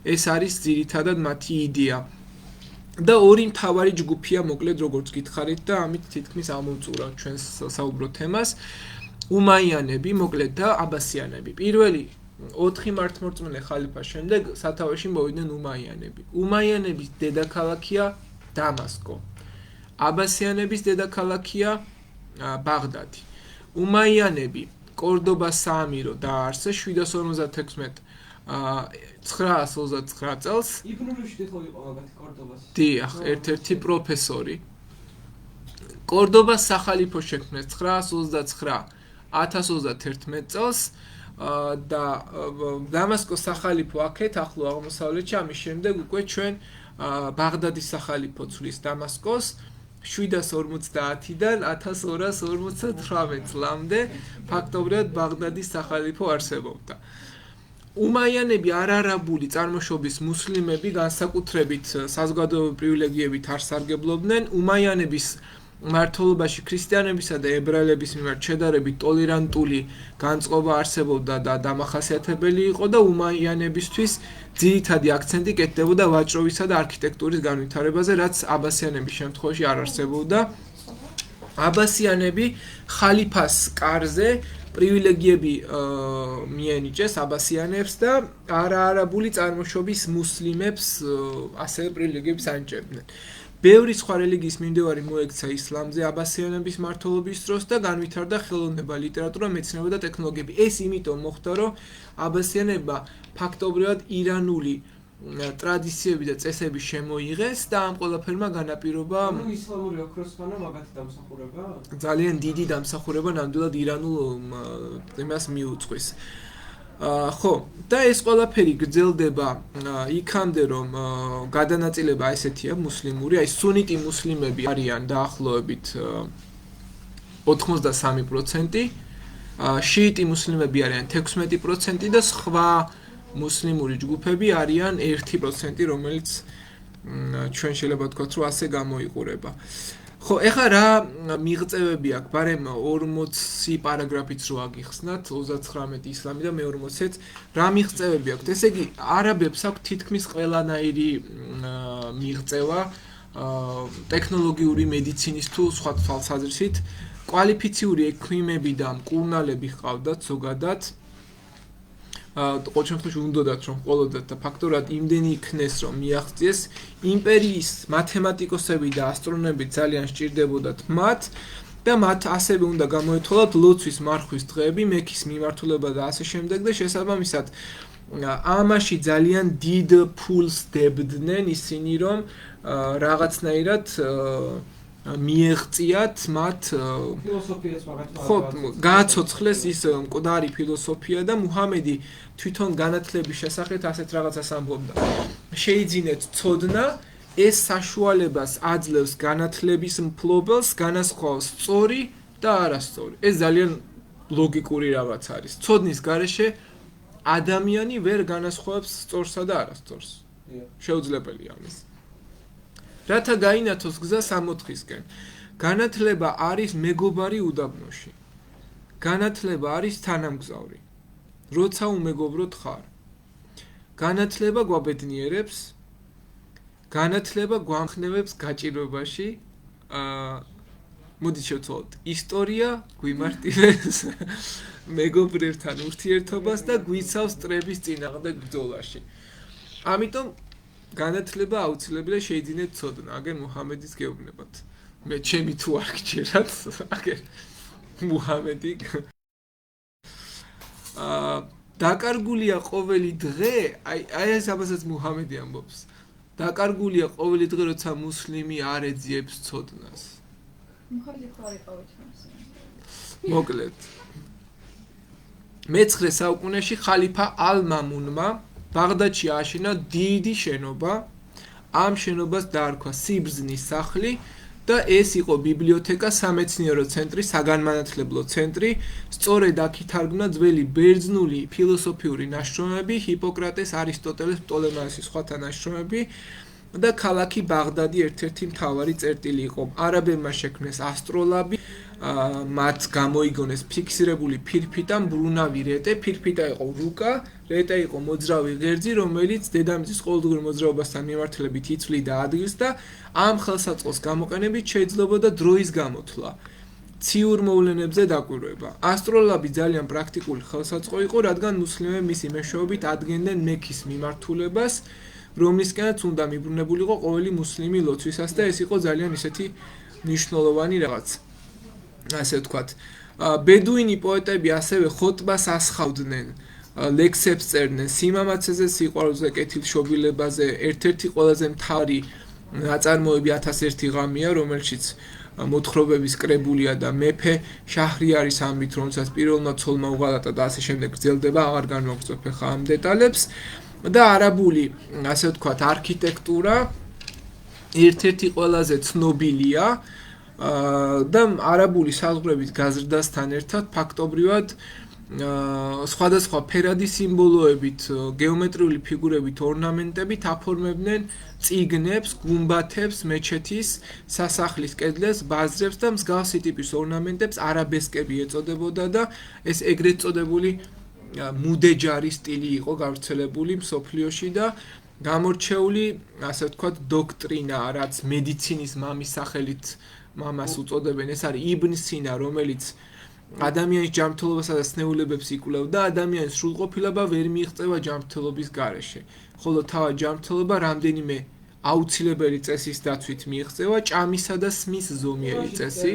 ეს არის ძირითადად მათი იდეა. და ორი მთავარი ჯგუფია, მოკლედ როგორც გითხარით და ამით თითქმის ამოვწურავთ ჩვენს საუბრო თემას. უმაიანები, მოკლედ და აბასიანები. პირველი 4 მართლმორწმუნე ხალიფას შემდეგ სათავეში მოვიდნენ უმაიანები. უმაიანების დედაქალაქია დამასკო. აბასიანების დედაქალაქია ბაღდადი. უმაიანები კორდობას საამირო დააარსეს 756 929 წელს. იბნულუში ხო იყო მაგათი კორდობას? დიახ, ერთ-ერთი პროფესორი. კორდობას სახალიფო შექმნეს 929 1031 წელს და დამასკოს სახალიფო აქეთ ახლო აღმოსავლეთში, ამის შემდეგ უკვე ჩვენ ბაღდადის სახალიფო ცვლის დამასკოს 750-დან 1258 წლამდე ფაქტობრივად ბაღდადის სახალიფო არსებობდა. უმაიანები არარაბული წარმოშობის მუსლიმები განსაკუთრებით საზოგადოებრივი პრივილეგიებით არ სარგებლობდნენ. უმაიანების მართლობაში ქრისტიანებისა და ებრაელების მიმართ შედარებით ტოლერანტული განწყობა არსებობდა და დამახასიათებელი იყო და უმაიანებისთვის ძირითადი აქცენტი კეთდებოდა ვაჭრობისა და არქიტექტურის განვითარებაზე, რაც აბასიანების შემთხვევაში არ არსებობდა. აბასიანები ხალიფას კარზე პრივილეგიები მიენიჭეს აბასიანებს და არაარაბული წარმოშობის მუსლიმებს ასევე პრივილეგიებს ანიჭებდნენ. ბევრი სხვა რელიგიის მიმდევარი მოექცა ისლამზე აბასიანების მმართველობის დროს და განვითარდა ხელოვნება, ლიტერატურა, მეცნიერება და ტექნოლოგიები. ეს იმიტომ მოხდა, რომ აბასიანებმა ფაქტობრივად ირანული ტრადიციები და წესები შემოიღეს და ამ ყველაფერმა განაპირობა ისლამური ოქროსხანა მაგათი დამსახურება? ძალიან დიდი დამსახურება ნამდვილად ირანულ იმას მიუძღვის. ხო, და ეს ყველაფერი გრძელდება იქამდე, რომ გადანაწილება ესეთია მუსლიმური, აი სუნიტი მუსლიმები არიან დაახლოებით 83%, შიიტი მუსლიმები არიან 16% და სხვა მუსლიმური ჯგუფები არიან 1%, რომელიც ჩვენ შეიძლება ვთქვათ, რომ ასე გამოიყურება. ხო, ეხლა რა მიღწევები აქვს, ბარემ 40 პარაგრაფიც რო აგიხსნათ, 39 ისლამი და მე-40-იც, რა მიღწევები აქვს? ესე იგი, არაბებს აქვს თითქმის ყველანაირი მიღწევა ტექნოლოგიური მედიცინის თუ სხვა თვალსაზრისით, კვალიფიციური ექვიმები და მკურნალები ჰყავდათ ზოგადად. ყოველ შემთხვევაში უნდათ რომ ყოლოდათ და ფაქტობრივად იმდენი იქნეს რომ მიაღწიეს იმპერიის მათემატიკოსები და ასტრონომები ძალიან სჭირდებოდათ მათ და მათ ასევე უნდა გამოეთვალათ ლოცვის მარხვის დღეები, მექის მიმართულება და ასე შემდეგ და შესაბამისად ამაში ძალიან დიდ ფულს დებდნენ ისინი რომ რაღაცნაირად მიეღწიათ მათ ფილოსოფიას მაგათი ხო გააცოცხლეს ის მკვდარი ფილოსოფია და მუჰამედი თვითონ განათლების შესახებ ასეთ რაღაცას ამბობდა. შეიძინეთ ცოდნა, ეს საშუალებას აძლევს განათლების მფლობელს განასხვავოს სწორი და არასწორი. ეს ძალიან ლოგიკური რაღაც არის. ცოდნის გარეშე ადამიანი ვერ განასხვავებს სწორსა და არასწორს. შეუძლებელია ამის. რათა გაინათოს გზა 60-ისკენ. განათლება არის მეგობარი უდაბნოში. განათლება არის თანამგზავრი. როცა უმეგობროდ ხარ. განათლება გვაბედნიერებს. განათლება გვამხნევებს გაჭირვებაში. მოდით შევცვალოთ. ისტორია გვიმარტივებს მეგობრებთან ურთიერთობას და გვიცავს მტრების წინააღმდეგ ბრძოლაში. ამიტომ განათლება აუცილებელია შეიძინეთ ცოდნა, აგერ მუჰამედის გეუბნებათ. მე ჩემი თუ არ გჭირათ, აგერ მუჰამედი. დაკარგულია ყოველი დღე, აი ეს აბასაც მუჰამედი ამბობს. დაკარგულია ყოველი დღე, როცა მუსლიმი არ ეძიებს ცოდნას. მუჰამედი ხო არ იყავით მას. მოკლედ. მე-9 საუკუნეში ხალიფა ალ-მამუნმა ბაღდადში ააშენა დიდი შენობა. ამ შენობას დაარქვა სიბრძნის სახლი და ეს იყო ბიბლიოთეკა, სამეცნიერო ცენტრი, საგანმანათლებლო ცენტრი. სწორედ აქ ითარგმნა ძველი ბერძნული ფილოსოფიური ნაშრომები, ჰიპოკრატეს, არისტოტელეს, პტოლემაიოსის სხვათა ნაშრომები და ქალაქი ბაღდადი ერთ-ერთი მთავარი წერტილი იყო. არაბებმა შექმნეს ასტროლაბი, მათ გამოიგონეს ფიქსირებული ფირფიტა, მბრუნავი რეტე, ფირფიტა იყო რუკა, რეტე იყო მოძრავი ღერძი, რომელიც დედამიწის ყოველდღიურ მოძრაობასთან მიმართულებით იცვლიდა ადგილს და ამ ხელსაწყოს გამოყენებით შეიძლებოდა დროის გამოთვლა, ციურ მოვლენებზე დაკვირვება. ასტროლაბი ძალიან პრაქტიკული ხელსაწყო იყო, რადგან მუსლიმები მისი მეშვეობით ადგენდნენ მექის მიმართულებას, რომლისკენაც უნდა მიბრუნებულიყო ყოველი მუსლიმი ლოცვისას და ეს იყო ძალიან ისეთი მნიშვნელოვანი რაღაც. ასე ვთქვათ, ბედუინი პოეტები ასევე ხოტბას ასხავდნენ, ლექსებს წერდნენ სიმამაცეზე, სიყვარულზე, კეთილშობილებაზე. ერთ-ერთი ყველაზე მთავარი ნაწარმოები 1001 ღამეა, რომელშიც მოთხრობების კრებულია და მეფე შაჰრიარის ამბით, რომელსაც პირველმა ცოლმა უღალატა და ასე შემდეგ გრძელდება, აღარ განვაგრძობ ხა ამ დეტალებს. და არაბული, ასე ვთქვათ, არქიტექტურა ერთ-ერთი ყველაზე ცნობილია და არაბული საზღვრების გაზრდასთან ერთად ფაქტობრივად სხვადასხვა ფერადი სიმბოლოებით, გეომეტრიული ფიგურებით, ორნამენტებით აფორმებდნენ წიგნებს, გუმბათებს, მეჩეთის, სასახლის კედლებს, ბაზრებს და მსგავსი ტიპის ორნამენტებს არაბესკები ეწოდებოდა და ეს ეგრეთ წოდებული მუდეჯარი სტილი იყო გავრცელებული მსოფლიოში და გამორჩეული, ასე ვთქვათ, დოქტრინა, რაც მედიცინის მამის სახელით მამას უწოდებენ, ეს არის იბნ სინა, რომელიც ადამიანის ჯანმრთელობასა და სნეულებებს იკვლევდა, ადამიანის სრულყოფილება ვერ მიიღწევა ჯანმრთელობის გარეშე. ხოლო თავად ჯანმრთელობა რამდენიმე აუცილებელი წესის დაცვით მიიღწევა, ჭამისა და სმის ზომიერი წესი.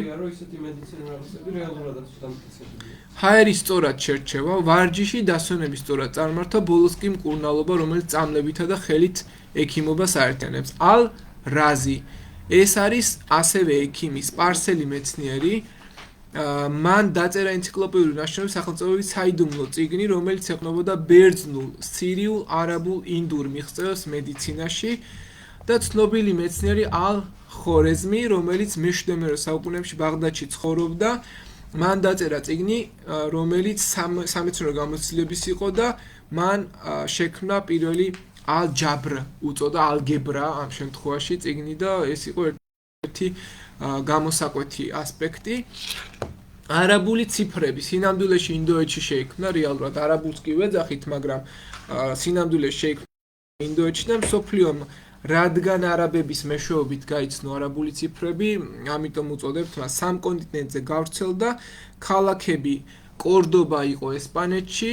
ჰაერი სწორად შერჩევა, ვარჯიში დასვენების სწორად წარმართა, ბოლოს კი მკურნალობა, რომელიც წამლებითა და ხელით ექიმობას აერთიანებს. ალ-რაზი ეს არის ასევე ექიმი, სპარსელი მეცნიერი. მან დაწერა ენციკლოპედიური ნაშრომი სახელწოდებით საიდუმლო წიგნი, რომელიც ეყრდნობოდა ბერძნულ, სირიულ, არაბულ, ინდურ მიღწევებს მედიცინაში და ცნობილი მეცნიერი ალ-ხორეზმი, რომელიც მე-17 საუკუნეებში ბაღდადში ცხოვრობდა, მან დაწერა წიგნი, რომელიც სამეცნიერო გამოცდილების იყო და მან შექმნა პირველი ალ-ჯაბრ უწოდა ალგებრა ამ შემთხვევაში წიგნი და ეს იყო ერთი გამოსაკვეთი ასპექტი. არაბული ციფრები სინამდვილეში ინდოეთში შეიქმნა, რეალურად არაბულს კი ვეძახით, მაგრამ სინამდვილეში შეიქმნა ინდოეთში და მსოფლიომ რადგან არაბების მეშვეობით გაიცნო არაბული ციფრები, ამიტომ უწოდებთ მას სამ კონტინენტზე გავრცელდა. ქალაქები კორდობა იყო ესპანეთში,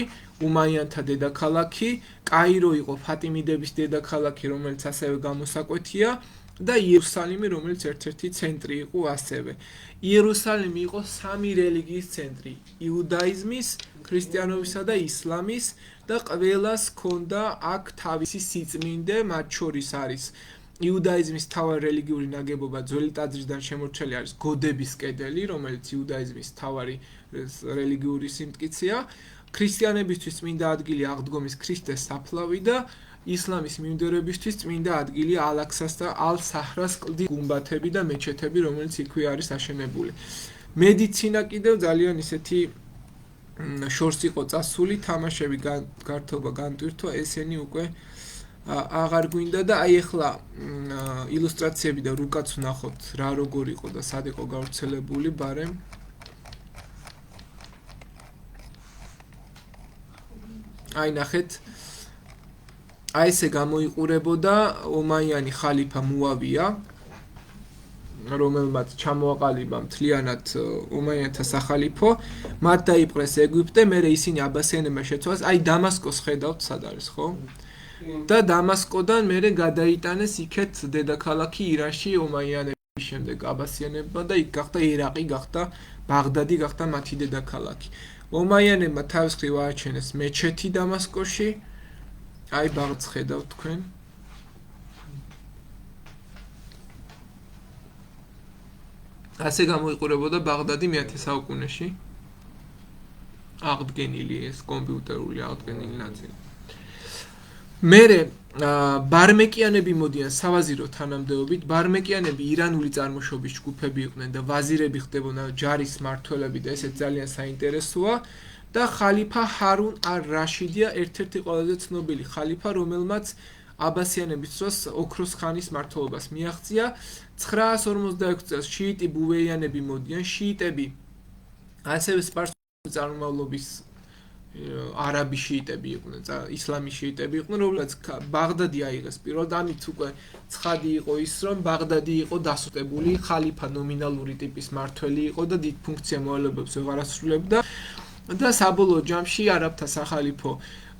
უმაიანთა დედაქალაქი, კაირო იყო ფატიმიდების დედაქალაქი, რომელიც ასევე გამოსაკვეთია და იერუსალიმი, რომელიც ერთ-ერთი ცენტრი იყო ასევე. იერუსალიმი იყო სამი რელიგიის ცენტრი: იუდაიზმის, ქრისტიანობისა და ისლამის და ყველას ჰქონდა აქ თავისი სიწმინდე, მათ შორის არის იუდაიზმის მთავარი რელიგიური ნაგებობა, ძველი ტაძრიდან შემორჩენილი არის გოდების კედელი, რომელიც იუდაიზმის მთავარი რელიგიური სიმტკიცეა. ქრისტიანებისთვის წმინდა ადგილი აღდგომის ქრისტეს საფლავი და ისლამის მიმდევრებისთვის წმინდა ადგილი ალ-აქსას და ალ-საჰრას კლდის გუმბათები და მეჩეთები, რომელიც იქვე არის აშენებული. მედიცინა კიდევ ძალიან ისეთი შორს იყო წასული, თამაშები გართობა განტვირთვა, ესენი უკვე აღარ გვინდა და აი ახლა ილუსტრაციები და რუკაც ვნახოთ რა როგორ იყო და სად იყო გავრცელებული, ბარემ აი ნახეთ, აი ესე გამოიყურებოდა ომაიანი ხალიფა მუავია, რომელმაც ჩამოაყალიბა მთლიანად ომაიანთა სახალიფო, მათ დაიპყრეს ეგვიპტე, მერე ისინი აბასიანებმა შეცვალეს, აი დამასკოს ხედავთ სად არის, ხო? და დამასკოდან მერე გადაიტანეს იქეთ დედაქალაქი ირანში ომაიანების შემდეგ აბასიანებმა და იქ გახდა ერაყი, გახდა ბაღდადი, გახდა მათი დედაქალაქი. ომაიანებმა თავის მხრივ ააჩენეს მეჩეთი დამასკოში, აი ბაღდს ხედავთ თქვენ. ასე გამოიყურებოდა ბაღდადი მე-10 საუკუნეში. აღდგენილი ეს კომპიუტერული აღდგენილი ნაწილი. მერე ბარმეკიანები მოდიან სავაზირო თანამდებობით. ბარმეკიანები ირანული წარმოშობის ჯგუფები იყვნენ და ვაზირები ხდებოდნენ, ჯარის მმართველები და ესეც ძალიან საინტერესოა. და ხალიფა ჰარუნ არ-რაშიდია ერთ-ერთი ყველაზე ცნობილი ხალიფა, რომელმაც აბასიანების დროს ოქროს ხანის მმართველობას მიაღწია. 946 წელს შიიტი ბუვეიანები მოდიან. შიიტები ასევე სპარსული წარმომავლობის არაბი შიიტები იყვნენ, ისლამის შიიტები იყვნენ, რომლებიც ბაღდადი აიღეს პირველად. ამით უკვე ცხადი იყო ის, რომ ბაღდადი იყო დასუსტებული, ხალიფა ნომინალური ტიპის მმართველი იყო და დიდ ფუნქცია მოვალეობებს ვეღარ ასრულებდა. და საბოლოო ჯამში არაბთა სახალიფო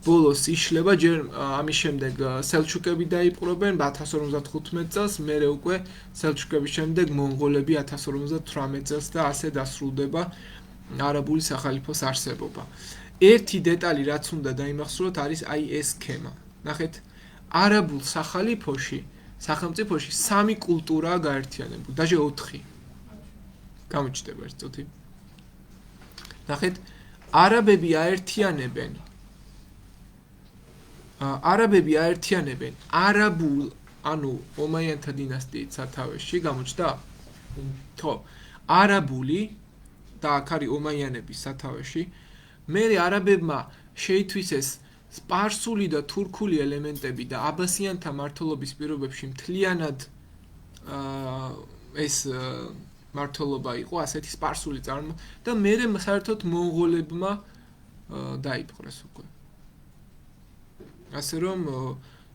ბოლოს იშლება, ჯერ ამის შემდეგ სელჩუკები დაიპყრობენ 1055 წელს, მერე უკვე სელჩუკების შემდეგ მონღოლები 1058 წელს და ასე დასრულდება არაბული სახალიფოს არსებობა. ერთი დეტალი რაც უნდა დაიმახსოვროთ არის აი ეს სქემა. ნახეთ, არაბულ სახალიფოში, სახელმწიფოში სამი კულტურაა გაერთიანებული, დაჟე 4. გამოჩნდება ერთ წუთი. ნახეთ, არაბები აერთიანებენ არაბულ, ანუ ომაიანთა დინასტიით სათავეში, გამოჩნდა? ხო, არაბული და აქ არის ომაიანების სათავეში, მე არაბებმა შეითვისეს სპარსული და თურქული ელემენტები და აბასიანთა მმართველობის პირობებში მთლიანად ეს მმართველობა იყო ასეთი სპარსული და მე საერთოდ მონღოლებმა დაიპყრეს უკვე. ასე რომ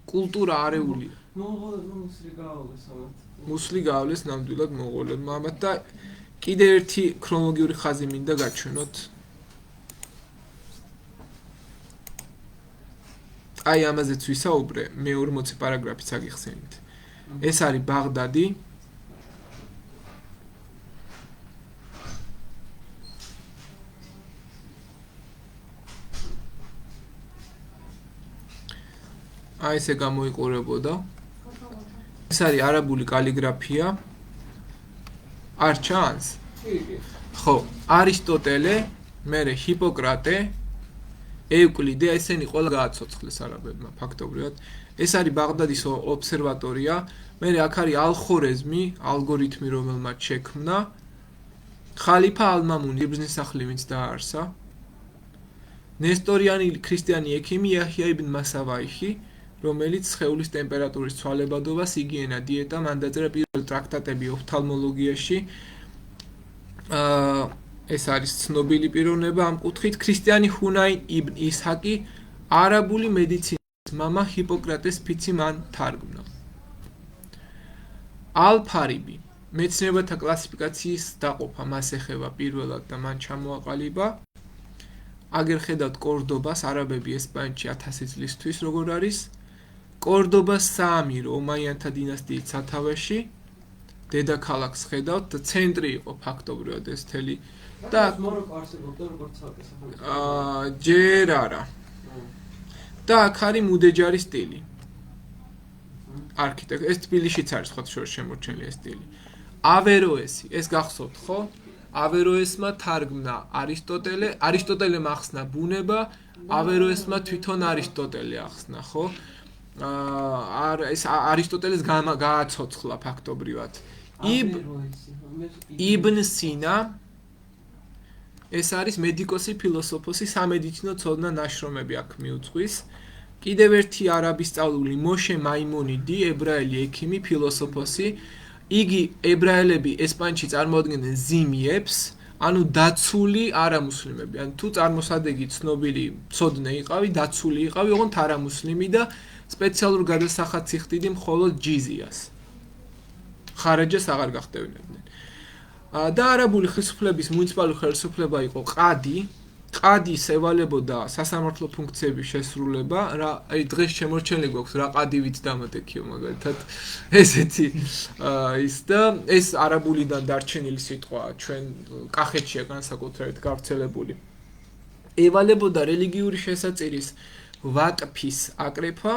კულტურა არეული მონღოლებმა მუსლი გაავლეს ამათ. მუსლი გაავლეს ნამდვილად მონღოლებმა ამათ და კიდევ ერთი ქრონოლოგიური ხაზი მინდა გაჩვენოთ. აი ამაზეც ვისაუბრე, მე 40 პარაგრაფიც აგიხსენით. ეს არის ბაღდადი. აი ესე გამოიყურებოდა. ეს არის არაბული კალიგრაფია. არ ჩანს? ხო, არისტოტელე, მერე ჰიპოკრატე, ევკლიდე, ესენი ყველა გააცოცხლეს არაბებმა ფაქტობრივად. ეს არის ბაღდადის ობსერვატორია, მერე აქ არის ალხორეზმი, ალგორითმი, რომელმაც შექმნა. ხალიფა ალ-მამუნი, იბნის სახლი, ვინც დააარსა. ნესტორიანი ქრისტიანი ექიმი იაჰია იბნ მასავაიხი, რომელიც სხეულის ტემპერატურის ცვალებადობას, იგიენა, დიეტა, მან დაწერა პირველი ტრაქტატები ოფთალმოლოგიაში. ეს არის ცნობილი პიროვნება ამ კუთხით. ქრისტიანი ჰუნაინ იბნ ისჰაკი, არაბული მედიცინის მამა, ჰიპოკრატეს ფიცი მან თარგმნა. ალ-ფარიბი, მეცნიერებათა კლასიფიკაციის დაყოფა მას ეხება პირველად და მან ჩამოაყალიბა. აგერ ხედავთ კორდობას, არაბები ესპანეთში 1000 წლისთვის როგორ არის. კორდობას საამირო ომაიანთა დინასტიის სათავეში. დედაქალაქს ხედავთ, ცენტრი იყო ფაქტობრივად ეს მთელი და მაროკო არსებობდა როგორც სახელმწიფო. ჯერ არა. და აქ არის მუდეჯარი სტილი. არქიტექტ ეს თბილისშიც არის სხვა შორის შემორჩენილი ეს სტილი. ავეროესი, ეს გახსოვთ, ხო? ავეროესმა თარგმნა არისტოტელემ ახსნა ბუნება, ავეროესმა თვითონ არისტოტელე ახსნა, ხო? ეს არისტოტელეს გააცოცხლა ფაქტობრივად. იბნ სინა ეს არის მედიკოსი, ფილოსოფოსი, სამედიცინო ცოდნა ნაშრომები აქ მიუძღვის. კიდევ ერთი არაბი სწავლული მოშე მაიმონიდი, ებრაელი ექიმი, ფილოსოფოსი. იგი ებრაელები ესპანეთში წარმოადგენენ ზიმიებს, ანუ დაცული არამუსლიმები. ანუ თუ წარმოსადეგი ცნობილი ცოდნე იყავი, დაცული იყავი, ოღონდ არამუსლიმი და სპეციალურ გადასახადს იხდიდი მხოლოდ ჯიზიას. ხარაჯას აღარ გახდევინებდნენ. და არაბული ხელისუფლების მუნიციპალური ხელისუფლება იყო ყადი. ყადის ევალებოდა სასამართლო ფუნქციების შესრულება, აი დღეს შემორჩენილი გვაქვს რა ყადივით დამატეკიო მაგალითად ესეთი ის და ეს არაბულიდან დარჩენილი სიტყვაა ჩვენ კახეთშია განსაკუთრებით გავრცელებული. ევალებოდა რელიგიური შესაწირის ვაკფის აკრეფა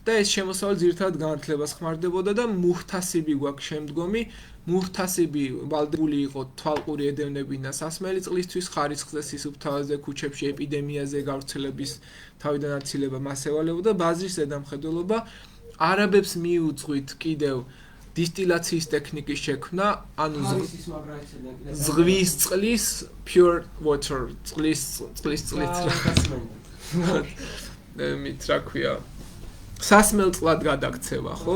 და ეს შემოსავალი ძირითადად განათლებას ხმარდებოდა და მუჰთასიბი გვაქვს შემდგომი. მუჰთასიბი ვალდებული იყო თვალყური ედევნებინა სასმელი წყლისთვის, ხარისხზე, სისუფთავაზე, ქუჩებში, ეპიდემიაზე გავრცელების თავიდან აცილება მას ევალებოდა. ბაზრის ზედამხედველობა არაბებს მიუძღვით კიდევ დისტილაციის ტექნიკის შექმნა, ანუ ზღვის წყლის pure water, წყლის მით რა ქვია სასმელ წყლად გადაქცევა, ხო,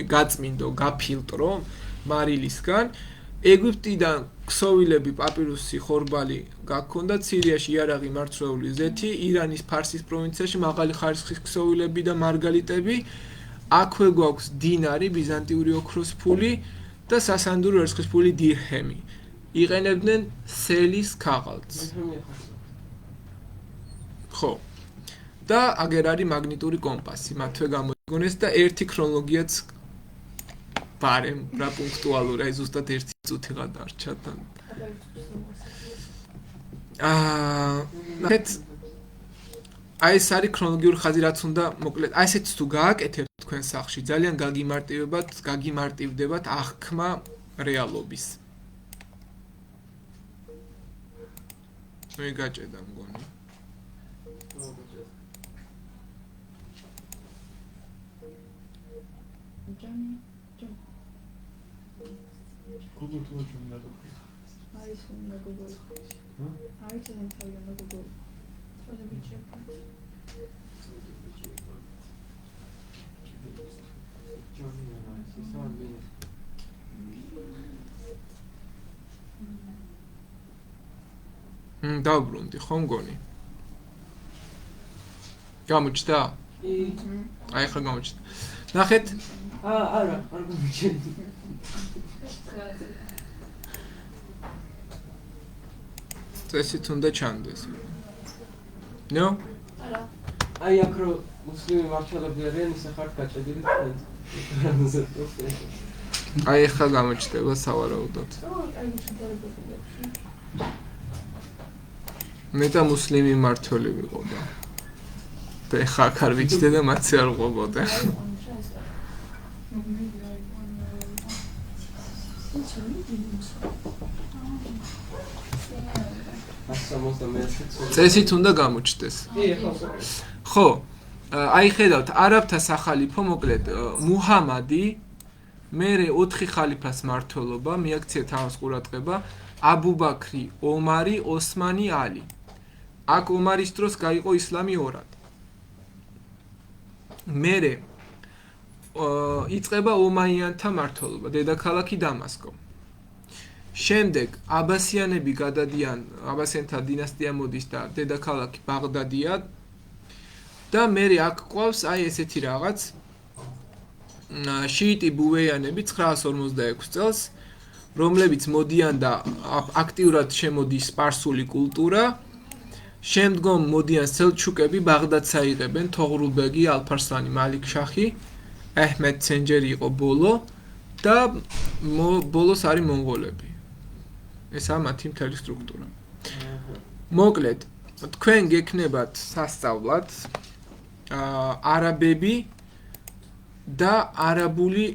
გაწმინდო, გაფილტრო მარილისგან. ეგვიპტიდან ქსოვილები, პაპირუსი, ხორბალი გაქონდათ, სირიაში იარაღი, მარცვლეული ზეთი, ირანის ფარსის პროვინციაში მაღალი ხარისხის ქსოვილები და მარგალიტები. აქვე გვაქვს დინარი, ბიზანტიური ოქროს ფული და სასანდური ვერცხლის ფული დირჰემი. იყენებდნენ სელის ქაღალდს. ხო. და აგერ არის მაგნიტური კომპასი, მათვე გამოიგონეს და ერთი ქრონოლოგიაც ბარემ რა პუნქტუალური, აი ზუსტად 1 წუთიღა დარჩა და ნახეთ აი ეს არის ქრონოლოგიური ხაზი, რაც უნდა მოკლედ აი ესეც თუ გააკეთებთ თქვენ სახლში, ძალიან გაგიმარტივდებათ აღქმა რეალობის. მე გაჭედა მგონი. Google to watch on that. I saw Google. I didn't tell you Google. დავბრუნდი, ხო მგონი? გამოჩნდა? აი ხა გამოჩნდა. ნახეთ, არა, არ გამიჩნდა. წესით უნდა ჩანდეს. ნო? არა. აი აქ რო მუსლიმი მმართველები არიან, ისე ხართ გაჭედილი თქვენ. აი ხა გამოჩნდება სავარაუდოდ. მე და მუსლიმი მმართველი ვიყოდა. და ხა აქ არ ვიცდე და მათი არ ყვებოდა. წესით უნდა გამოჩნდეს. ხო, აი ხედავთ, არაბთა სახალიფო, მოკლედ, მუჰამადი, მერე 4 ხალიფას მმართველობა, მიაქციეთ ამას ყურადღება, აბუ ბაქრი, ომარი, ოსმანი, ალი. აქ ომარის დროს გაიყო ისლამი ორად. მერე იწყება ომაიანთა მმართველობა, დედაქალაქი დამასკო. შემდეგ აბასიანები გადადიან, აბასიანთა დინასტია მოდის და დედაქალაქი ბაღდადია და მერე აქ ყავს აი ესეთი რაღაც შიიტი ბუვეიანები 946 წელს, რომლებიც მოდიან და აქტიურად შემოდის სპარსული კულტურა. შემდგომ მოდიან სელჩუკები, ბაღდადს აიღებენ, თოღრულბეგი, ალფარსლანი, მალიქ-შაჰი, აჰმედ ცენჯერი იყო ბოლო და ბოლოს არის მონღოლები. ესაა მათი მთელი სტრუქტურა. მოკლედ, თქვენ გექნებათ სასწავლად არაბები და არაბული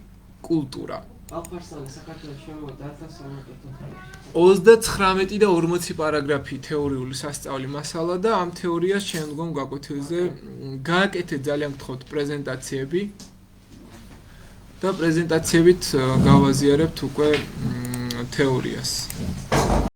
კულტურა. ალფარსლანი საქართველოში შემოვიდა 1300 39 და 40 პარაგრაფი თეორიული სასწავლი მასალა და ამ თეორიას შემდგომ გაკვეთილზე გააკეთეთ ძალიან გთხოვთ პრეზენტაციები და პრეზენტაციებით გავაზიარებთ უკვე თეორიას.